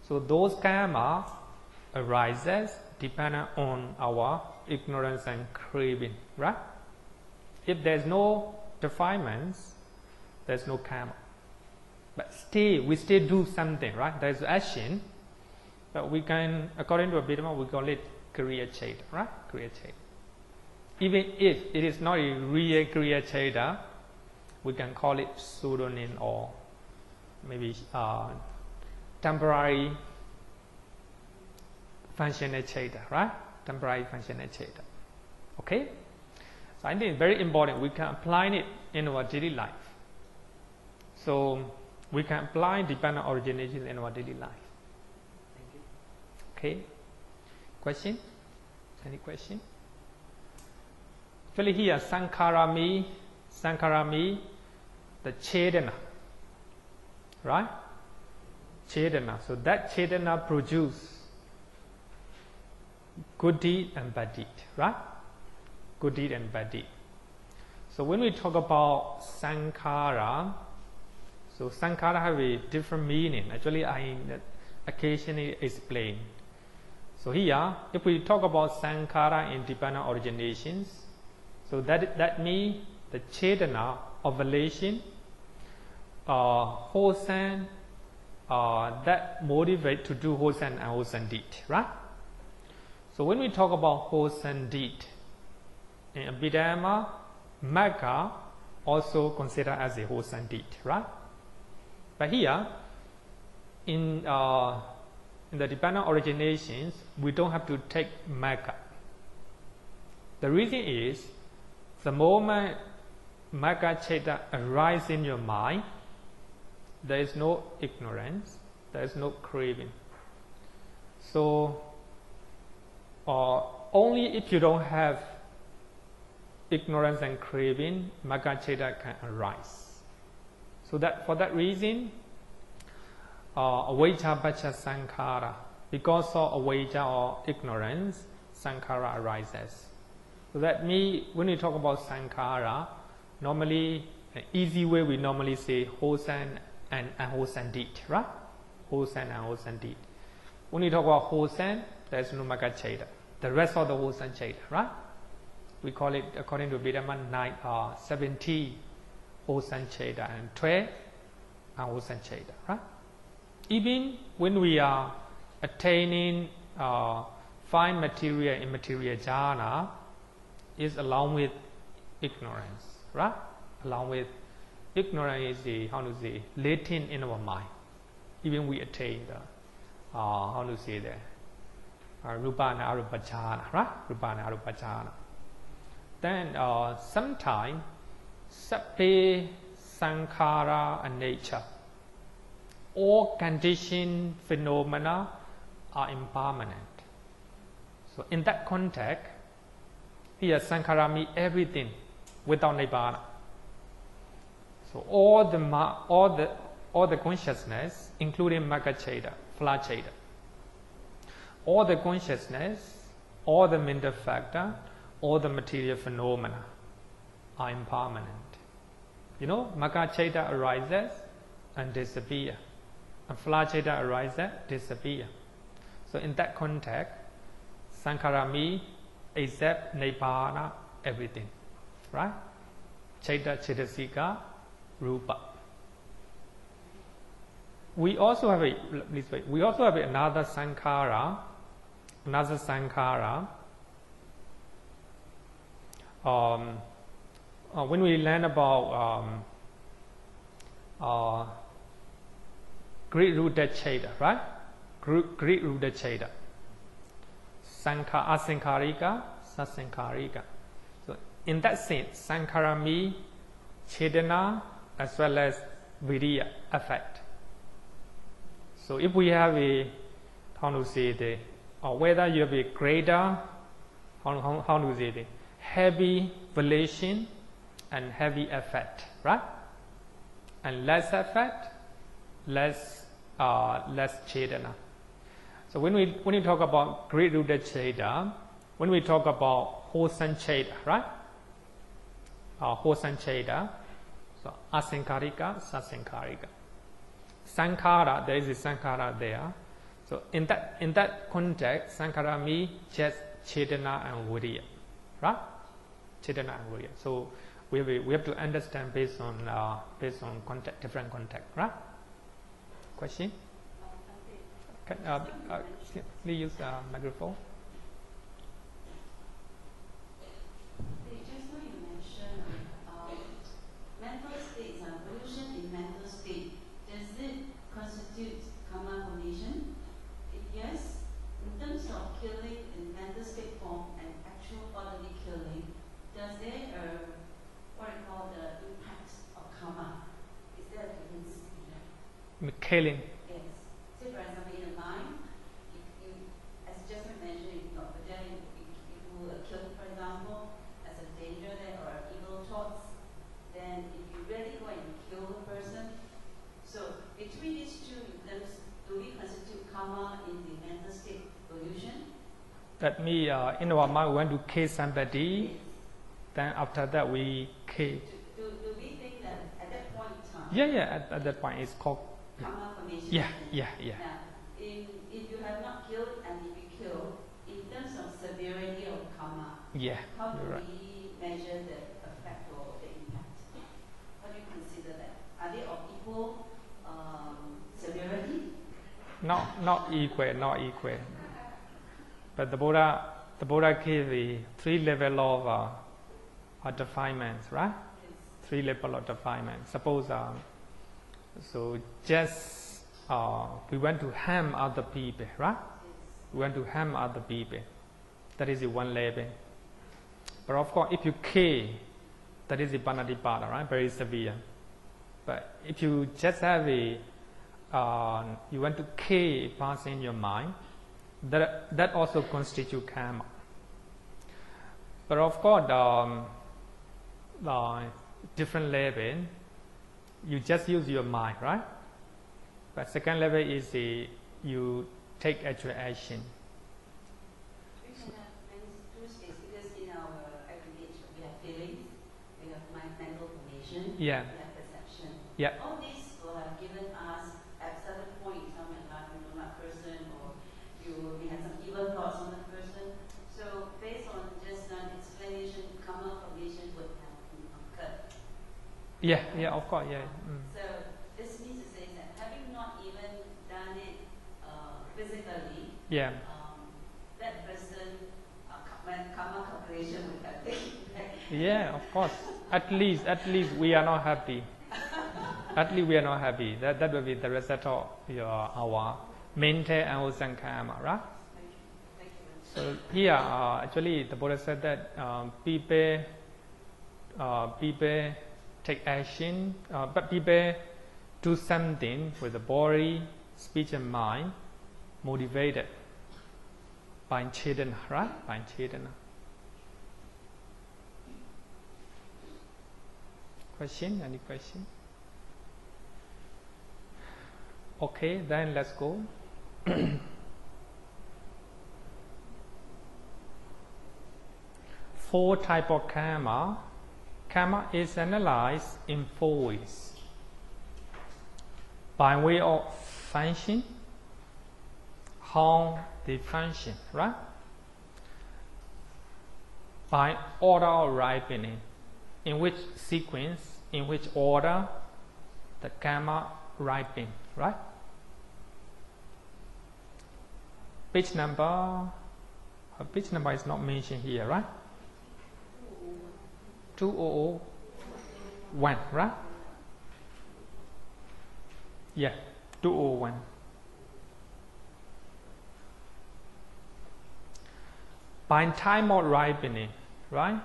So those karma arises dependent on our ignorance and craving, right? If there is no defilements, there is no karma. But we still do something, right? There is action, but we can, according to Abhidhamma, we call it kriya cheta, right? Kriya cheta. Even if it is not a real kriya cheta, we can call it pseudonym or maybe temporary functional cheta, right? Temporary functional cheta. Okay? So I think it's very important. We can apply it in our daily life. So we can apply dependent origination in our daily life. Thank you. Okay? Question? Any question? Actually here, sankhara means the chetana. Right? Chetana. So that chetana produces good deed and bad deed. Right? Good deed and bad deed. So when we talk about sankhara, so sankhara have a different meaning. Actually, I occasionally explain. So here, if we talk about sankhara in dependent originations, so that means the chetana of volition, wholesome, that motivate to do wholesome and unwholesome deed, right? So when we talk about wholesome deed, in Abhidhamma, magga also considered as a wholesome deed, right? But here, in the dependent originations, we don't have to take magga. The reason is, the moment magga cheta arises in your mind, there is no ignorance, there is no craving. So, only if you don't have ignorance and craving, magga cheta can arise. So that for that reason, avijja pacha sankhara, because of avijja or ignorance, sankhara arises. So that means when we talk about sankhara, normally an easy way we normally say wholesome and unwholesome deed, right? Wholesome and unwholesome deed. When we talk about wholesome, there is no magga cheta. The rest of the wholesome cheta, right? We call it, according to Abhidhamma, 70 wholesome cheta and 12 unwholesome cheta, right? Even when we are attaining fine material, immaterial jhana, is along with ignorance, right? Along with ignorance is the, latent in our mind. Even we attain the, Rupa and Arupa jhana, right? Rupa and Arupa jhana. Then sometimes sabbe sankhara and nature, all conditioned phenomena are impermanent. So in that context, here sankhara means everything without nibbana. So all the consciousness, including magga-cheda, phala-cheda, all the consciousness, all the mental factor, all the material phenomena are impermanent. You know, magga-cheda arises and disappears, and phala-cheda arises, disappears. So in that context, sankhara means except nibbana, everything, right? Cheta, chetasika, rupa. We also have another sankhara. When we learn about great rooted cheta, right? Great rooted cheta. Asankharika, sasankharika. So in that sense, sankhara means chetana as well as viriya, effect. So if we have whether you have a greater, heavy volition and heavy effect, right? And less effect, less chetana. So when we talk about great rooted cheta, when we talk about wholesome cheta, right? Wholesome cheta, so asankharika, sasankharika. Sankhara, there is a sankhara there. So in that context, sankhara means just chetana and viriya, right? Chetana and viriya. So we have to understand based on context, different context, right? Question? Please use the microphone. Just now you mentioned mental states, evolution in mental state. Does it constitute karma formation? If yes, in terms of killing in mental state form and actual bodily killing, does there what I call the impact of karma? Is there a difference in that? Killing. Yes. Say for example, in the mind, if you, as just mentioned, but then if you kill, for example, as a danger there or evil thoughts, then if you really go and kill the person, so between these two, do we constitute karma in the mental state pollution? That means in our mind we want to kill somebody, yes. Then after that we kill. Do we think that at that point in time? Yeah. At that point it's called karma formation. Yeah. Now, if you have not killed and if you kill, in terms of severity of karma, how do we measure the effect or the impact? How do you consider that? Are they of equal severity? Not equal. But the Buddha gave the 3 levels of defilements, right? Yes. 3 levels of defilement. Suppose so just we want to harm other people, right? Yes. We want to harm other people. That is the 1 level. But of course, if you kill, that is the panadipada, right? Very severe. But if you just have you want to kill a person in your mind, that also constitutes karma. But of course, different level, you just use your mind, right? But second level is you take actual action. We can have two states because in our everyday we have feelings, we have mental formation, we have perception. Yeah. All these will have given us at certain point in time in life, you know, that person or we had some evil thoughts on that person. So based on just an explanation, karma formation would have occurred. Yeah, of course, yeah. So this means to say that having not even done it physically, that person karma calculation would have taken place. Yeah, of course. At least we are not happy. At least we are not happy. That will be the result of our mental and wholesome karma, right? Thank you. So here, actually, the Buddha said that people take action, but people do something with the body, speech, and mind, motivated by Chetana, right? By Chetana. Question? Any question? Okay, then let's go. 4 types of karma. Karma is analyzed in 4 ways. By way of function, how they function, right? By order of ripening, in which sequence, in which order the karma ripen, right? Page number is not mentioned here, right? 2001, right? Yeah, 201. By time of ripening, right?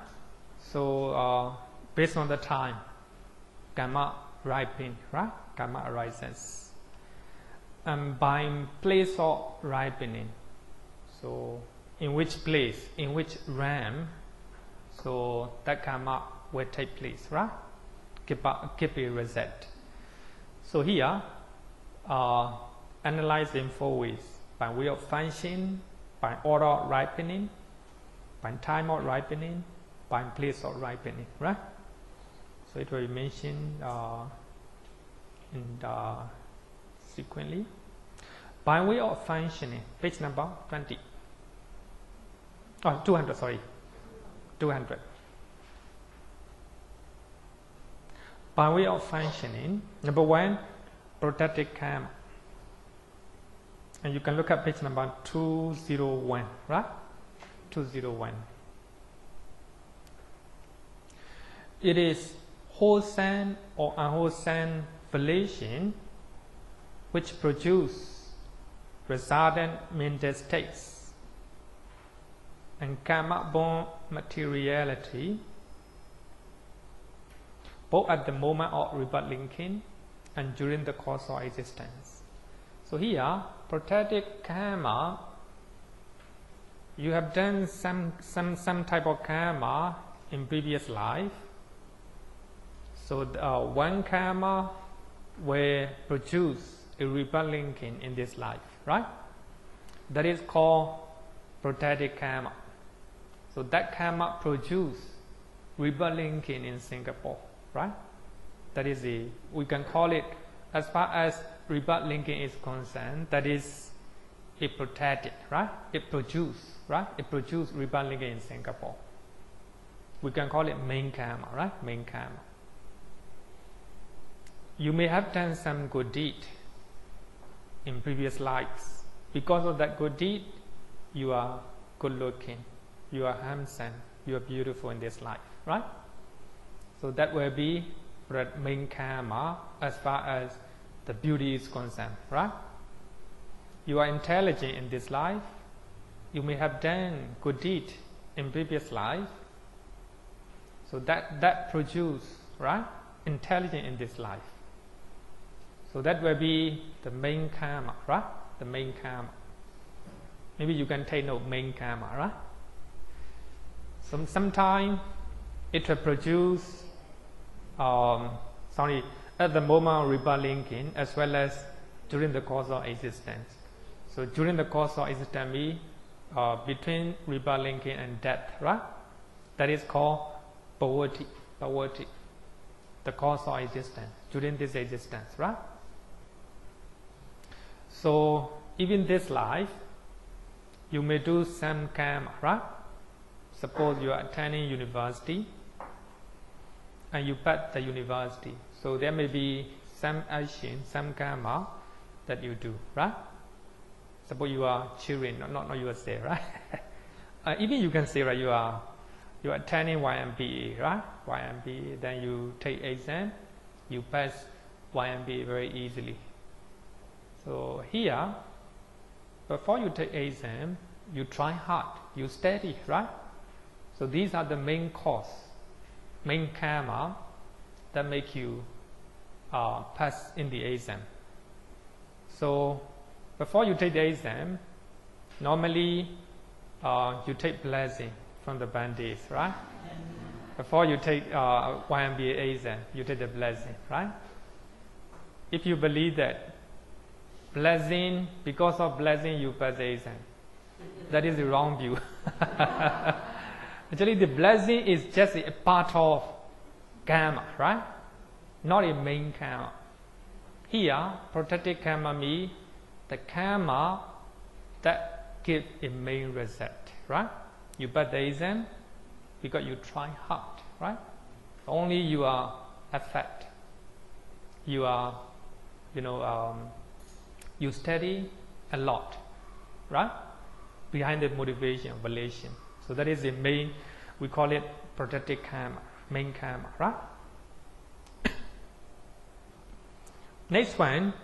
So based on the time, karma ripen, right? Karma arises. And by place of ripening, so in which place, in which realm, so that karma will take place, right? Keep a result. So here, analyze in 4 ways: by way of function, by order of ripening, by time of ripening, by place of ripening, right? So it will be mentioned sequentially. By way of functioning, page number 20. Oh, 200, sorry. 200. By way of functioning, number 1, protected karma. And you can look at page number 201, right? 201. It is wholesome or unwholesome volition which produce resultant mental states and karma-born materiality, both at the moment of rebirth linking and during the course of existence. So here, protected karma, you have done some type of karma in previous life. So one karma will produce a rebirth linking in this life, right? That is called protected karma. So that karma produce rebirth linking in Singapore, right? That is we can call it, as far as rebirth linking is concerned, that is it protected, right? It produce, right? It produce rebirth linking in Singapore. We can call it main karma, right? Main karma. You may have done some good deed in previous lives. Because of that good deed, you are good looking, you are handsome, you are beautiful in this life, right? So that will be main karma as far as the beauty is concerned, right? You are intelligent in this life. You may have done good deed in previous life. So that produce, right? Intelligence in this life. So that will be the main karma, right? The main karma. Maybe you can take note, main karma, right? Sometime it will produce, at the moment of rebirth linking, as well as during the course of existence. So during the course of existence, between rebirth linking and death, right? That is called poverty, the course of existence, during this existence, right? So even this life, you may do some karma, right? Suppose you are attending university and you pass the university. So there may be some action, some karma that you do, right? Suppose you are children, not you are say, right? Even you can say, right, you are attending YMBA, right? YMBA, then you take exam, you pass YMBA very easily. So here, before you take exam, you try hard, you steady, right? So these are the main cause, main karma that make you pass in the exam. So before you take the exam, normally you take blessing from the bandits, right? Before you take YMBA exam, you take the blessing, right? If you believe that blessing, because of blessing you pass the exam, that is the wrong view. Actually, the blessing is just a part of karma, right? Not a main karma. Here, protected karma means the karma that gives a main result, right? You pass the exam because you try hard, right? Only you are affected. You are, you study a lot, right? Behind the motivation, volition. So that is the main, we call it protected karma, main karma, right? Next one,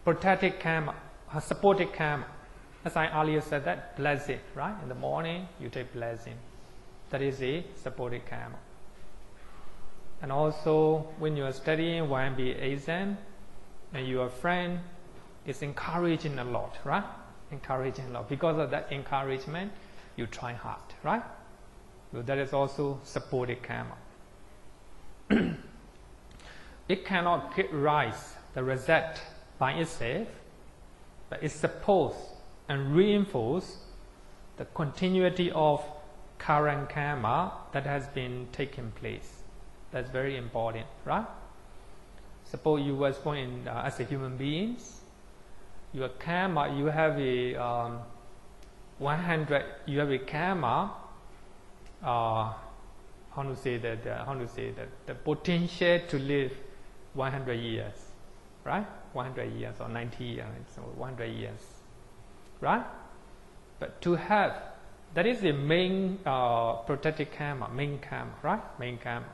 protected karma, supported karma. As I earlier said that, blessing, right? In the morning, you take blessing. That is a supported karma. And also, when you are studying YMBA exam, and your friend is encouraging a lot, right? Encouraging a lot. Because of that encouragement, you try hard, right? So that is also supported karma. It cannot rise the result by itself, but it supports and reinforces the continuity of current karma that has been taking place. That's very important, right? Suppose you were born in, as a human being, your karma, you have a 100, you have a karma, how to say that, the potential to live 100 years, right? 100 years or 90 years, so 100 years, right? But to have, that is the main protected karma, main karma, right? Main karma.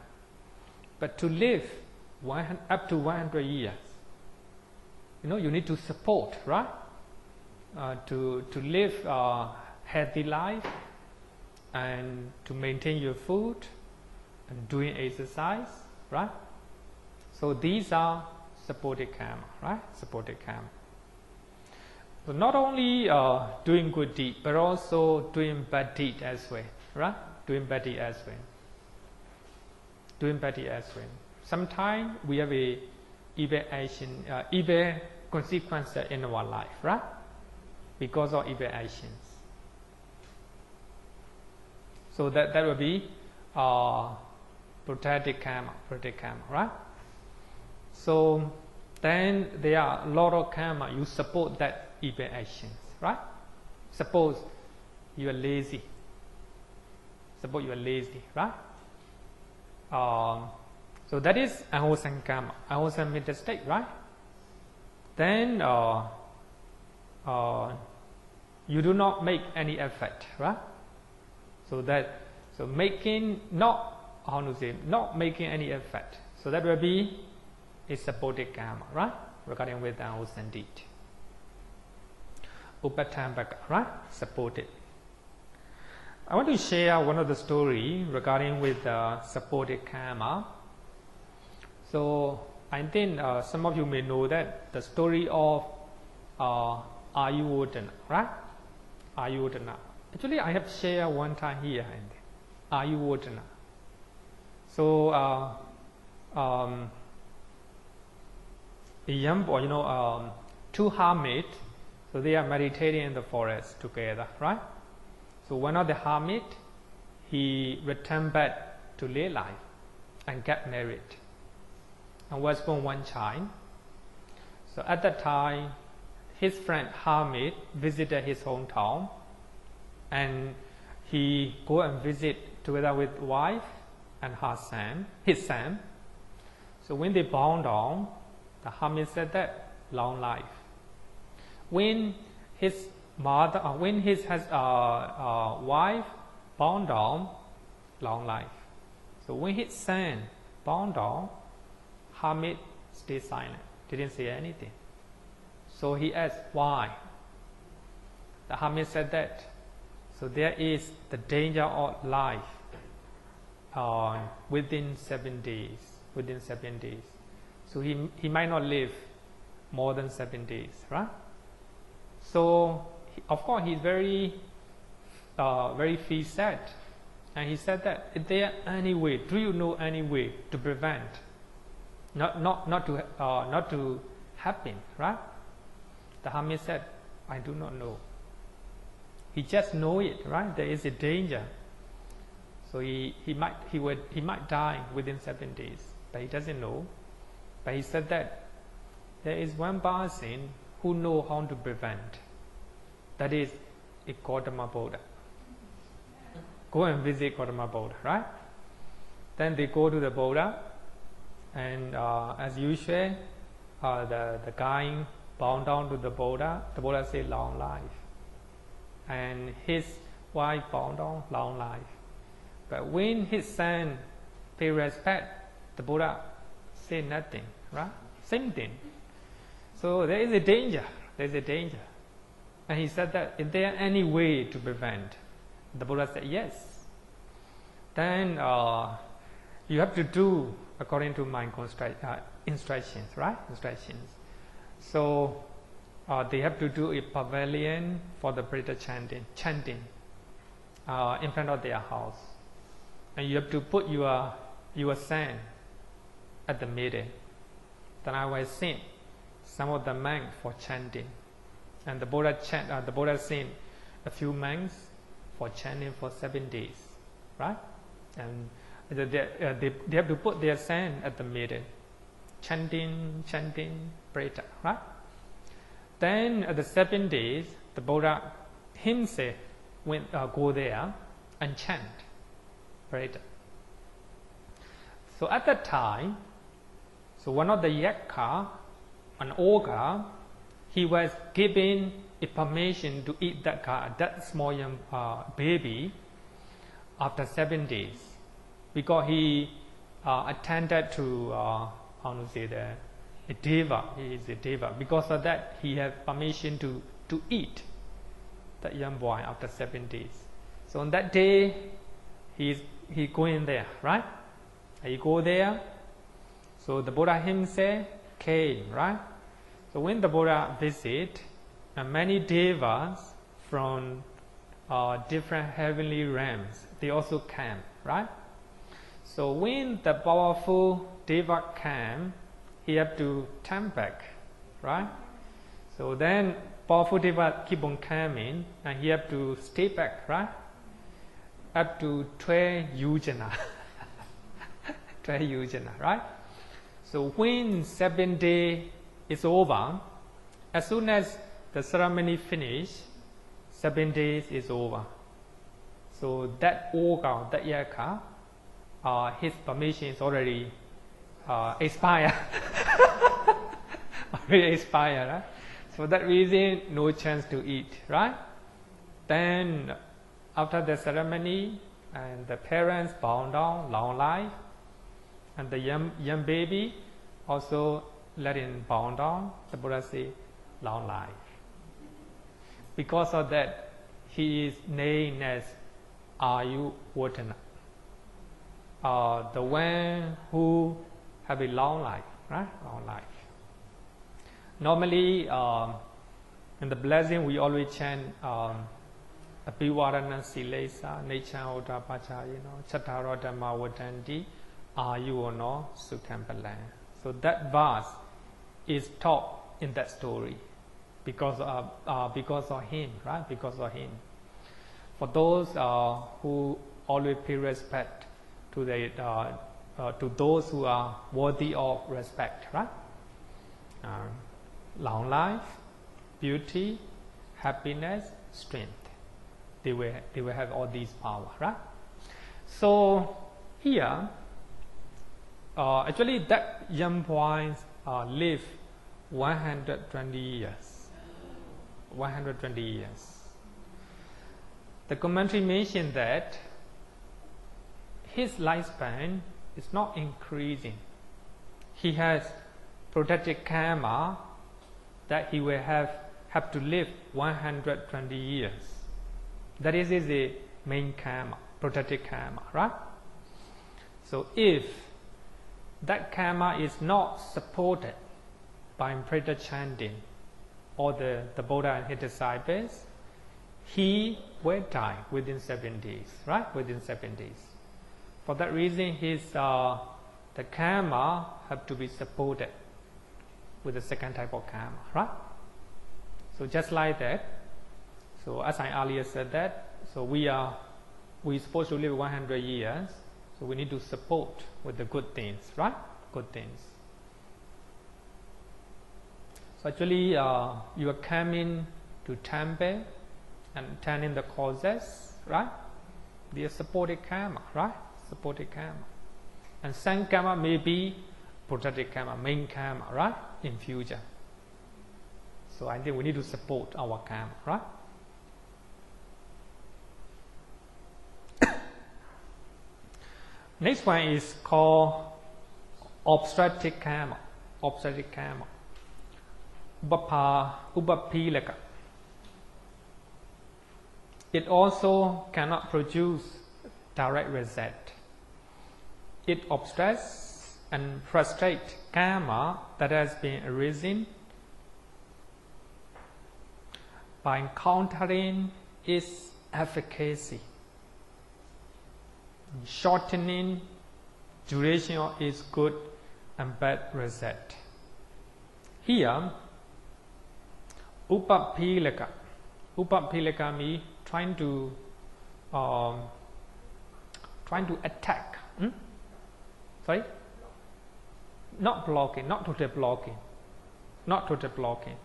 But to live up to 100 years, you need to support, right? To live a healthy life and to maintain your food and doing exercise, right? So these are supported karma, right? Supported karma. So not only doing good deed, but also doing bad deed as well, right? Doing bad deed as well. Doing bad deed as well. Sometimes we have a evil action, evil consequence in our life, right? Because of evil actions. So that will be protected karma, right? So then there are a lot of karma, you support that evil actions, right? Suppose you are lazy. Suppose you are lazy, right? So that is unwholesome karma, unwholesome mental state, right? Then you do not make any effort, right? So making not making any effort. So that will be a supported karma, right? Regarding with unwholesome deed. Upatambaka, right? Supported. I want to share one of the story regarding with supported karma. So I think some of you may know that the story of Ayurveda, right? Ayurveda. Actually, I have shared one time here. Ayurveda. So a young boy, two hermits. So they are meditating in the forest together, right? So one of the hermit, he returned back to real life and got married and was born one child. So at that time, his friend hermit visited his hometown, and he go and visit together with wife and his son. So when they bound on, the hermit said that long life. When his wife bound on, long life. So when his son bound on, hermit stayed silent, didn't say anything. So he asked why. The hermit said that So there is the danger of life within 7 days. So he might not live more than 7 days, right? So of course he's very feel sad, and he said that, is there any way? Do you know any way to prevent, not to happen, right? The hermit said, I do not know. He just know it, right? There is a danger. So he might die within 7 days, but he doesn't know. But he said that there is one person who know how to prevent. That is a Gautama Buddha. Go and visit Gautama Buddha, right? Then they go to the Buddha, and as usual, the guy bowed down to the Buddha. The Buddha said, long life. And his wife bowed down, long life. But when his son paid respect, the Buddha said nothing, right? Same thing. So there is a danger. And he said that, is there any way to prevent? The Buddha said, yes. Then you have to do according to my instructions, right? So they have to do a pavilion for the prayer chanting in front of their house. And you have to put your son at the middle. Then I will send some of the monks for chanting. And the Buddha sent a few monks for chanting for 7 days, right? And they have to put their son at the middle, chanting, prayer, right? Then at the 7 days, the Buddha himself go there and chant, prayer. So at that time, so one of the yakka, an ogre, he was given a permission to eat that small young baby after 7 days, because he attended to a deva. He is a deva. Because of that, he had permission to eat that young boy after 7 days. So on that day, he going there, right? He go there. So the Buddha himself came, right? So when the Buddha visit, many devas from different heavenly realms, they also came, right? So when the powerful deva came, he have to turn back, right? So then powerful deva keep on coming, and he have to stay back, right? Up to 12 yojana. 12 yojana, right? So when 7 days is over, as soon as the ceremony finish, 7 days is over. So that ogre, that yakka, his permission is already expired. Already expired, right? For that reason, no chance to eat, right? Then after the ceremony, and the parents bow down, long life, and the young baby also let him bow down. The Buddha say, long life. Because of that, he is named as Ayu Vatana, the one who have a long life, right? Long life. Normally, in the blessing, we always chant Apivarana Silesa, Necha Ota Pacha, Chatara Dhamma Vatanti, Ayuono Sukhampalan. So that verse is taught in that story because of him, right? Because of him. For those who always pay respect to those who are worthy of respect, right? Long life, beauty, happiness, strength. They will have all these power, right? So here, actually that young boy lived 120 years. 120 years. The commentary mentioned that his lifespan is not increasing. He has protected karma that he will have to live 120 years. That is the main karma, protected karma, right? So if that karma is not supported by prayer chanting or the Buddha and his disciples, he will die within 7 days, right? Within 7 days. For that reason, the karma have to be supported with the second type of karma, right? So just like that. So as I earlier said that, so we're supposed to live 100 years. So we need to support with the good things, right? Good things. So actually, you are coming to temple and turning the causes, right? They are supported karma, right? Supported karma. And some karma may be protected karma, main karma, right? In future. So I think we need to support our karma, right? Next one is called obstructed karma. Obstructed karma. Upapilaka. It also cannot produce direct result. It obstructs and frustrates karma that has been arisen by countering its efficacy, shortening duration of its good and bad result. Here, upapilaka. Upapilaka means trying to attack. Sorry? Not blocking, not total blocking. Not total blocking.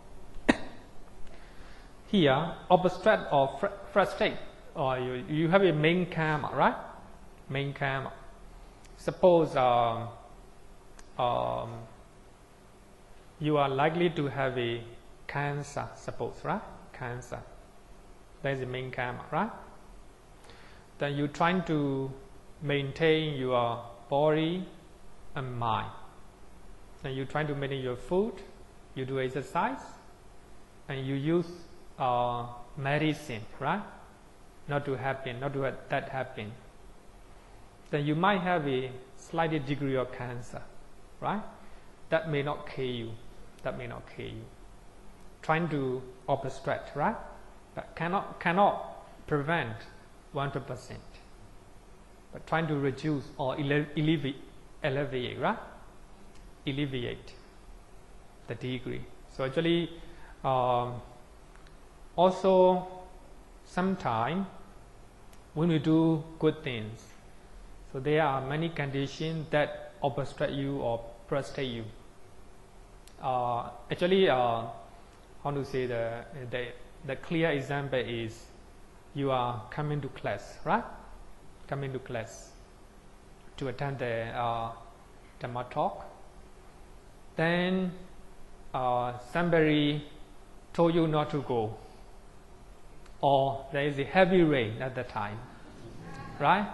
Here, obstruct or frustrate, or you have a main karma, right? Main karma. Suppose you are likely to have a cancer, suppose, right? Cancer. That is the main karma, right? Then you're trying to maintain your body and mind. Then you're trying to maintain your food, you do exercise, and you use medicine, right? Not to happen, not to have that happen. Then you might have a slight degree of cancer, right? That may not kill you. That may not kill you. Trying to obstruct, right? But cannot prevent 100%. But trying to reduce or alleviate, right? Alleviate the degree. So actually, also sometimes when we do good things, so there are many conditions that obstruct you or frustrate you. Actually, how to say the clear example is you are coming to class, right? Coming to class to attend the Dhamma talk. Then somebody told you not to go, or there is a heavy rain at the time, right?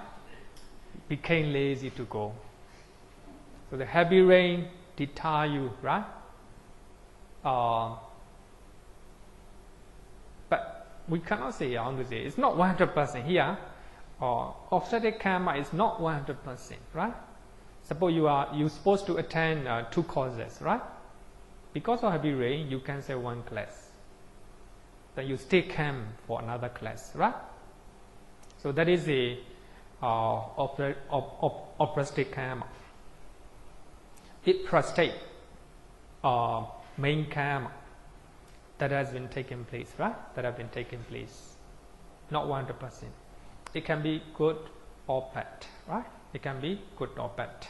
Became lazy to go. So the heavy rain deter you, right? But we cannot say, it's not 100% here. Obstructed karma is not 100%, right? Suppose you're supposed to attend 2 courses, right? Because of heavy rain, you cancel 1 class. Then you stay camp for another class, right? So that is a obstructed karma. It frustrates main karma that has been taking place, right? That have been taking place. Not 100%. It can be good or bad, right? It can be good or bad.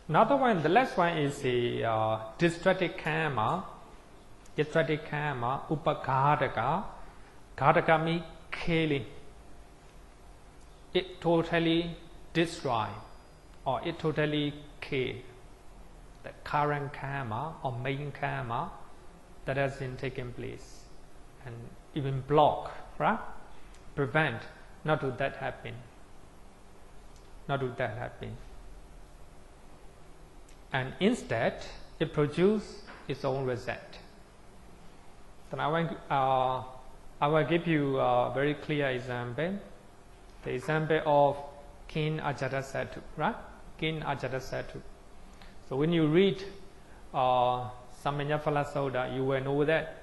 Another one, the last one is a destructive karma. Destructive karma, upaghātaka. Ghātaka means killing. It totally destroys or it totally kills the current karma or main karma that has been taking place, and even block, right? Prevent, not to that happen. Not to that happen. And instead, it produces its own result. Then I will give you a very clear example. The example of Kin Ajatasattu, right? Kin Ajatasattu. So when you read Samanyaphala Sutta, you will know that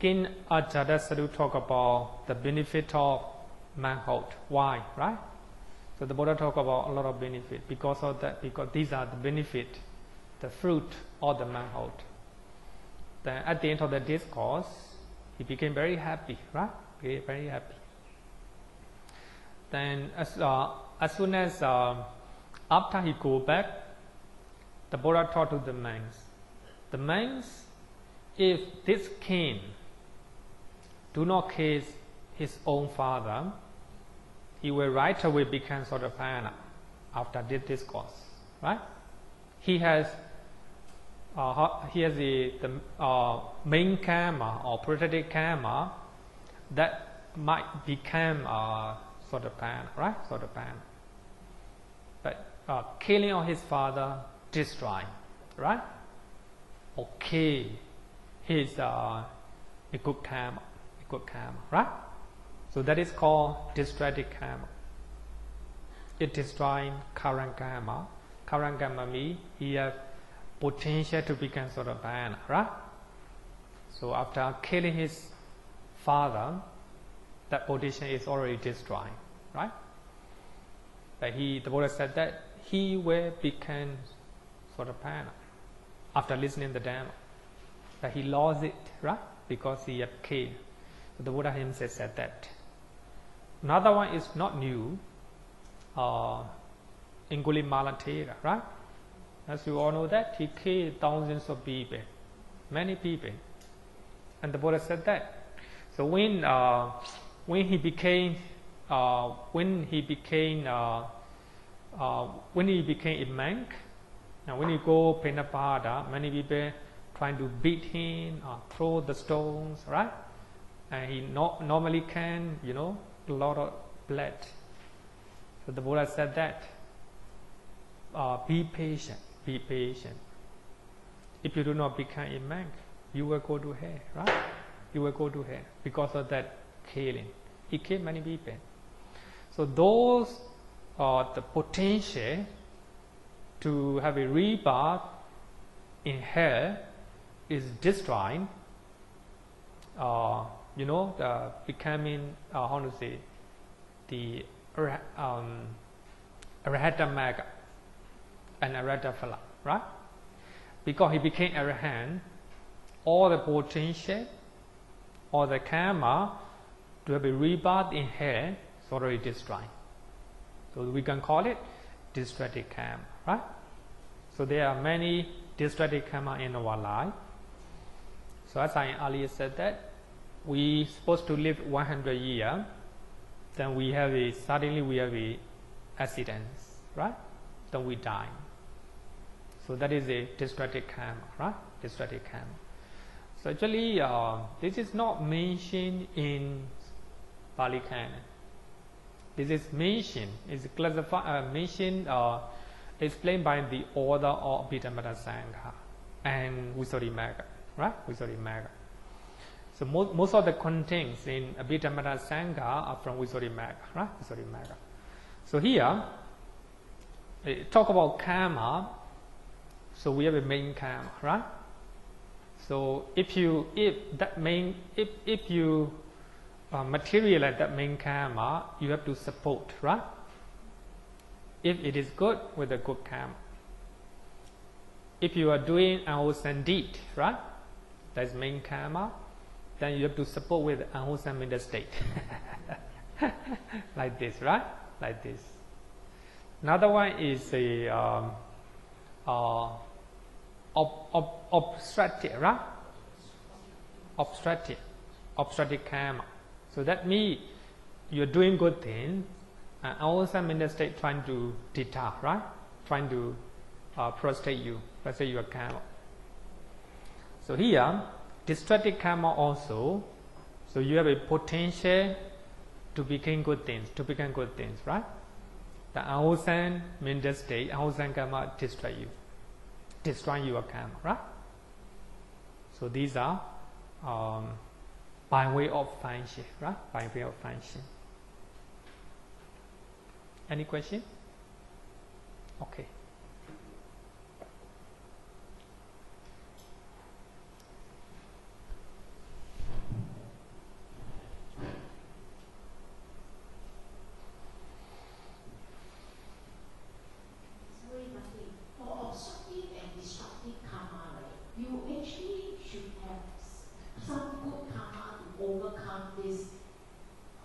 Kin Ajatasattu talk about the benefit of manhood. Why, right? So the Buddha talk about a lot of benefit because of that, because these are the benefit, the fruit of the manhood. Then at the end of the discourse, he became very happy, right? Very happy. Then as soon as after he go back, the Buddha taught to the monks. The monks, if this king do not kiss his own father, he will right away become Sotapanna after this discourse, right? He has the main karma or protected karma that might become Sotapanna, right? Sotapanna. But killing of his father, destroy, right? Okay, his a good karma, right? So that is called destructive karma. It destroys current karma. Current karma means he has potential to become Sotapanna, right? So after killing his father, that potential is already destroyed, right? But the Buddha said that he will become Sotapanna after listening to the Dhamma. But he lost it, right? Because he had killed. So the Buddha himself said that. Another one is not new. Angulimala Thera, right? As you all know that, he killed thousands of people, many people. And the Buddha said that. So when he became a monk, now when you go Penapada, many people trying to beat him or throw the stones, right? And he normally can, a lot of blood. So the Buddha said that, be patient. If you do not become a monk, you will go to hell, right? You will go to hell because of that killing. He killed many people. So those are the potential to have a rebirth in hell is destroyed. The becoming the Arahata Magga and Arahata Phala, right? Because he became Arahant, all the potential, all the karma to have a rebirth in hell is already destroyed. So we can call it destructive karma, right? So there are many destructive karma in our life. So as I earlier said that, we supposed to live 100 years, then suddenly we have a accident, right? Then we die. So that is a destructive karma, right? Destructive karma. So actually, this is not mentioned in Pali Canon. This is mentioned, explained by the order of Abhidhamma Sangha and Visuddhimagga, right? Visuddhimagga. So most of the contents in Abhidhamma Sangha are from Visuddhimagga, right? Visuddhimagga. So here, talk about karma. So we have a main karma, right? So if you materialize that main karma, you have to support, right? If it is good, with a good karma. If you are doing unwholesome deed, right? That's main karma. Then you have to support with unwholesome mental state. Like this, right? Like this. Another one is a obstructive, right? Obstructive karma. So that means you're doing good things, and unwholesome mental state trying to deter, right? Trying to frustrate your karma. So here, destructive karma also. So you have a potential to become good things, right? The unwholesome mental state, unwholesome karma destroy your karma, right? So these are by way of function, right? By way of function. Any question? Okay. For obstructive and destructive karma, right, you actually should have some good karma to overcome this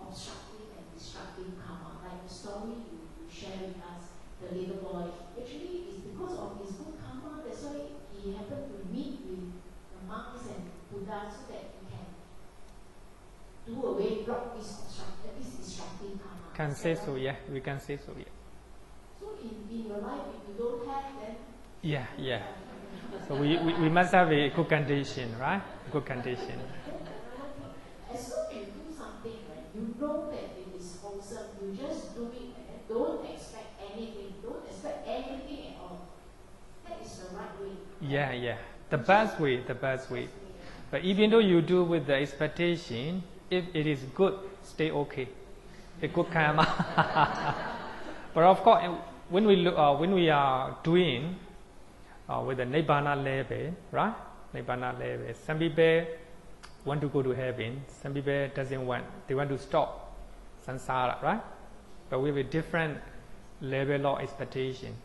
obstructive and destructive karma. Like the story you share with us, the little boy, actually is because of his good karma, that's why he happened to meet with the monks and Buddha so that he can do away, block this obstructive, this destructive karma. Can say so, yeah. We can say so, yeah. So in your life, if you don't have, then Yeah. So we must have a good condition, right? Good condition. as soon as you do something, right, you know that it is wholesome, you just do it and don't expect anything, don't expect anything at all. That is the right way. Yeah. The best way. But even though you do with the expectation, if it is good, stay okay. A good karma. But of course, when we are doing with the Nibbana level, right? Nibbana level. Some people want to go to heaven. Some people doesn't want. They want to stop samsara, right? But we have a different level of expectation.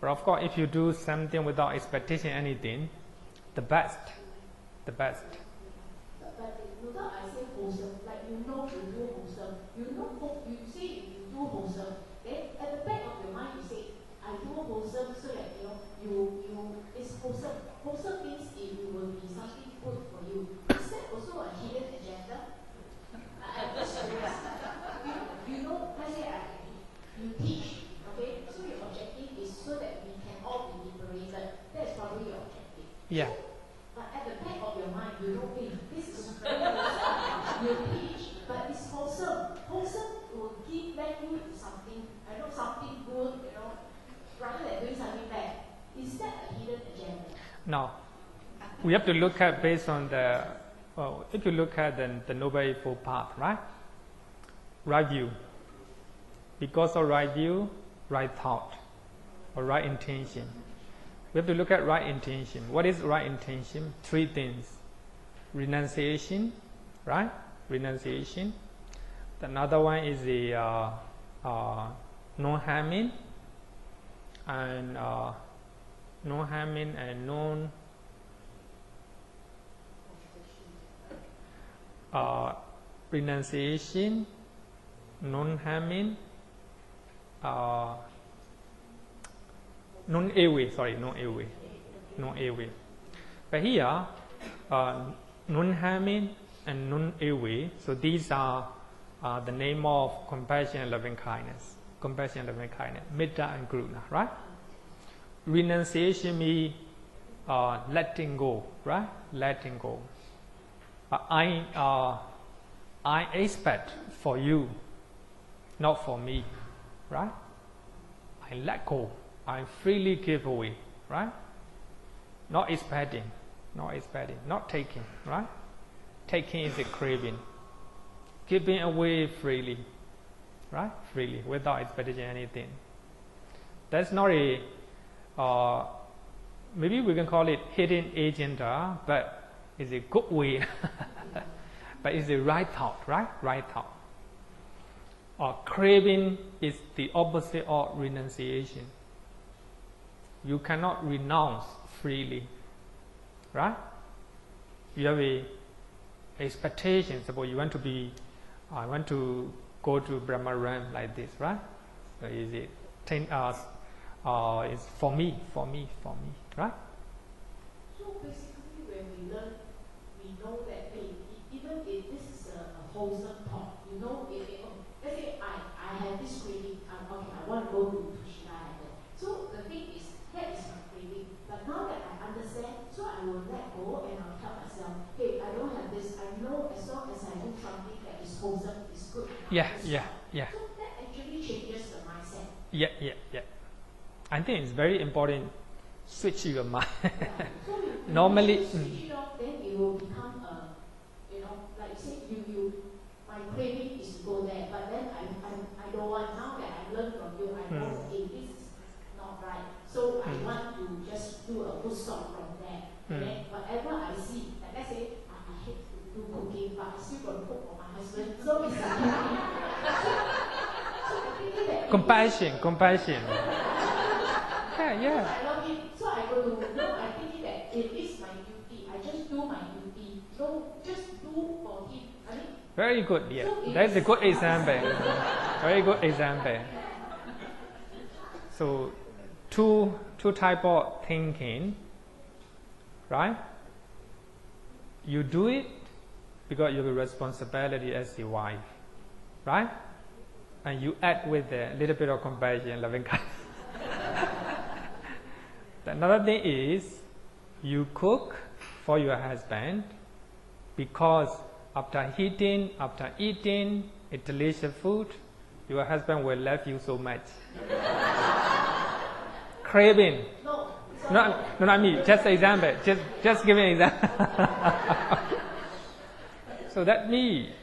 But of course, if you do something without expectation anything, the best. But without I say wholesome, like you know you do wholesome, you know you say you do wholesome, then at the back of your mind you say, I do wholesome so that you it's wholesome. Wholesome means it will be something good for you. Is that also a hidden agenda? I'm just curious. You know, let's say you teach, okay? So your objective is so that we can all be liberated. That's probably your objective. Yeah. But at the back of your mind, you know, hey, this is very wholesome. You teach, but it's wholesome. Wholesome will give back you something, I know, something good, rather than doing something bad. Is that a hidden agenda? No. We have to look at based on the, if you look at the Noble Eightfold Path, right? Right view. Because of right view, right thought, or right intention. We have to look at right intention. What is right intention? Three things. Renunciation, right? Renunciation. Another one is the non-harming, and non-harming and renunciation, non-harming, non-ill-will. But here, non-harming and non-ill-will, so these are the name of compassion and loving kindness. Compassion and loving kindness, metta and karuna, right? Renunciation means letting go, right? Letting go. I expect for you, not for me, right? I let go. I freely give away, right? Not expecting, not taking, right? Taking is a craving. Giving away freely, right? Freely, without expecting anything. That's not a, maybe we can call it hidden agenda, but it's a good way. But it's the right thought, right? Right thought. Craving is the opposite of renunciation. You cannot renounce freely, right? You have a expectation. Suppose you want to be, I want to go to Brahma realm like this, right? So is it? It's for me, right? So basically, when we learn, we know that even if this is a wholesome thought, you know, let's say I have this craving, I want to go to Tushita. So the thing is, that is my craving. But now that I understand, so I will let go and I'll tell myself, hey, I don't have this. I know as long as I do something that is wholesome, is good. Yeah. So that actually changes the mindset. Yeah. I think it's very important. Switch your mind. So you Normally, switch it off, then it will become like you said, my craving is to go there, but then I don't want. Now that I learned from you, I know this is not right. So I want to just do a good stop from there. And then whatever I see, like let's say I hate to do cooking, but I still got to cook for my husband. So it's compassion. Yeah. I love him, so I go to I think that it is my duty. I just do my duty. So just do for him. I mean, very good. Yeah, that's a good example. Very good example. So, two type of thinking, right? You do it because you have a responsibility as your wife, right? And you add with a little bit of compassion, loving kindness. Another thing is you cook for your husband because after eating a delicious food, your husband will love you so much. Craving. No, not me. Just example. Just give me an example. So that me.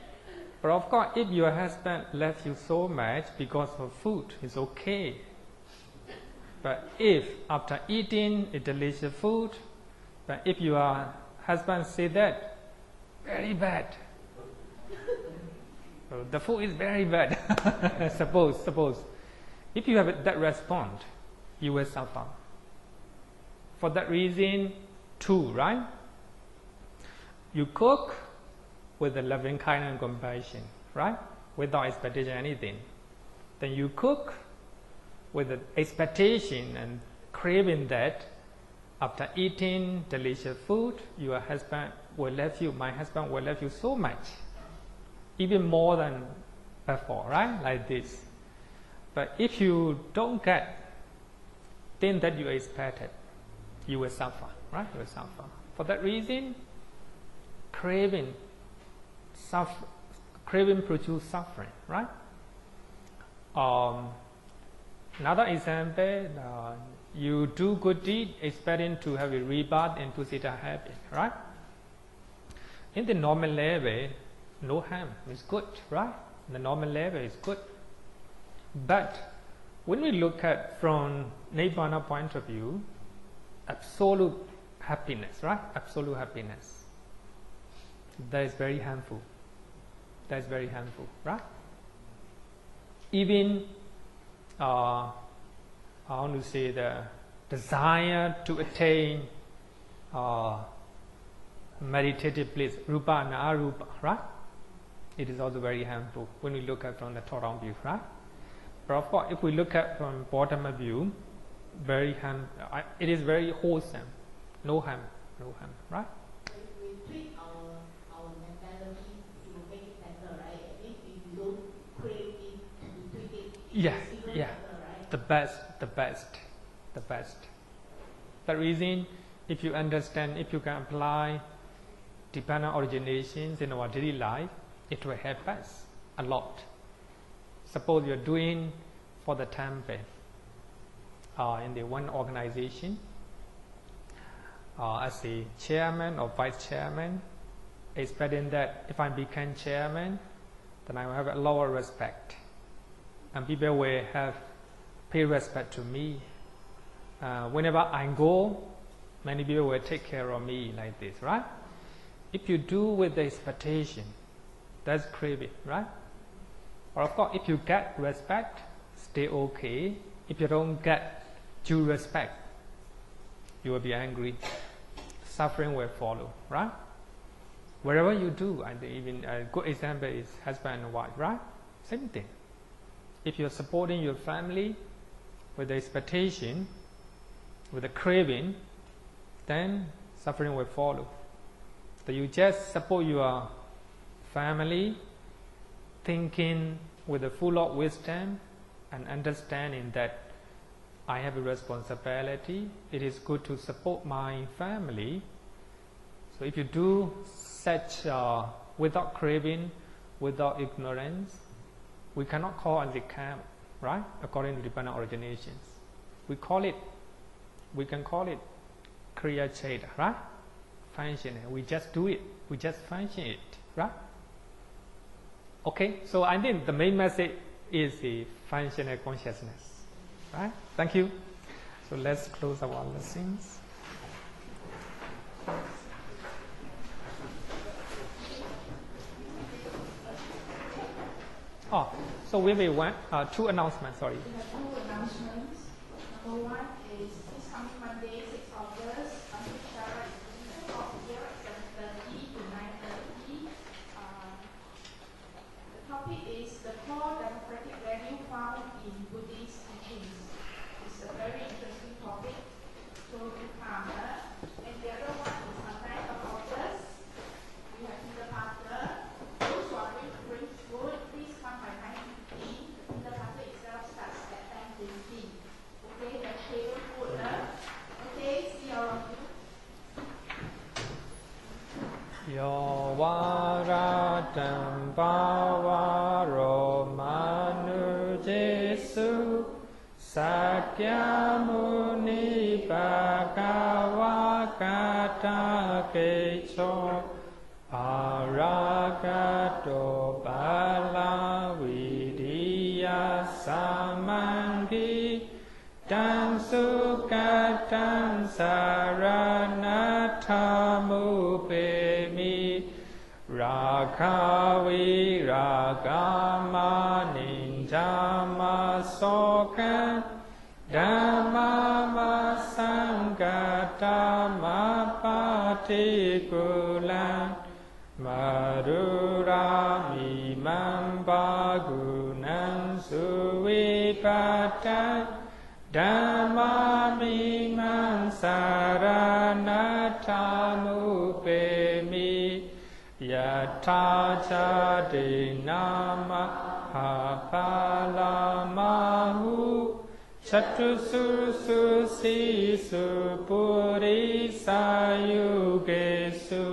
But of course, if your husband loves you so much because of food, it's okay. But if after eating a delicious food, but if your husband say that, very bad. So the food is very bad. Suppose. If you have that response, you will suffer. For that reason, too, right? You cook with the loving kindness and compassion, right? Without expectation anything. Then you cook with the expectation and craving that after eating delicious food, your husband will love you, my husband will love you so much, even more than before, right? Like this. But if you don't get things that you expected, you will suffer, right? You will suffer. For that reason, craving produces suffering, right? Another example, you do good deed expecting to have a rebirth into Siddha habit, right? In the normal level, no harm, it's good, right? The normal level is good. But when we look at from Nibbana point of view, absolute happiness, right? Absolute happiness. That is very harmful. That is very harmful, right? Even I want to say the desire to attain meditative bliss, rupa and arupa, right? It is also very harmful when we look at from the top-down view, right? But of course, if we look at from bottom view, it is very wholesome, no harm, right? We treat our mentality to make it better, right? I think if you don't crave it, you treat it. Yeah. Better, right? The best. The reason, if you understand, if you can apply Dhamma originations in our daily life, it will help us a lot. Suppose you're doing for the temple in the one organization as a chairman or vice chairman, expecting that if I become chairman, then I will have a lower respect. And people will pay respect to me. Whenever I go, many people will take care of me like this, right? If you do with the expectation, that's craving, right? Or of course, if you get respect, stay okay. If you don't get due respect, you will be angry. Suffering will follow, right? Wherever you do, and even a good example is husband and wife, right? Same thing. If you're supporting your family with the expectation, with the craving, then suffering will follow. So you just support your family, thinking with a full of wisdom and understanding that I have a responsibility. It is good to support my family. So if you do such without craving, without ignorance, we cannot call it karma, right? According to the Dhamma originations, we can call it kriya cheta, right? functional. We just do it. We just function it, right? Okay. So I think the main message is the functional consciousness, right? Thank you. So let's close our lessons. Oh, so we have two announcements. Sorry. We have two announcements. Number one is this coming Monday, 6th August, Shara is here at 7:30 to 9:30. The topic is the core democratic value found in Buddhist teachings. It's a very interesting topic. So you come. And the other one is on 9th of August. We have Vipassana. Those who are going to bring food, please come by 9:15. The Vipassana itself starts at 10:15. Okay, let's share food. Okay, see all of you. Yo varatam pavaro manu jesu sakyamuni bhagava kata kecho aragato bala vidiya samangi dan sukatan saranatamu pemi rakavi ragama ninjama sokan dhamma sangata patikulan madurami mambagunan suwipatan Dhamma mimam saranatamu pemi yata jadinama hapalamahu chatusu sisu puri sayugesu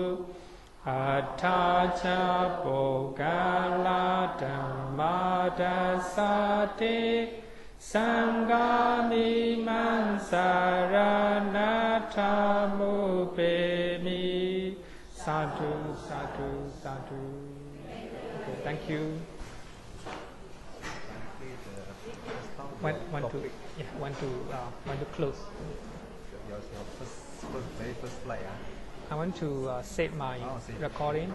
atacha bogala dhammadasate Sangami mansaranatamu pemi. Sadhu, sadhu, sadhu. Okay, thank you. Want to close. Your very first slide. I want to save my recording.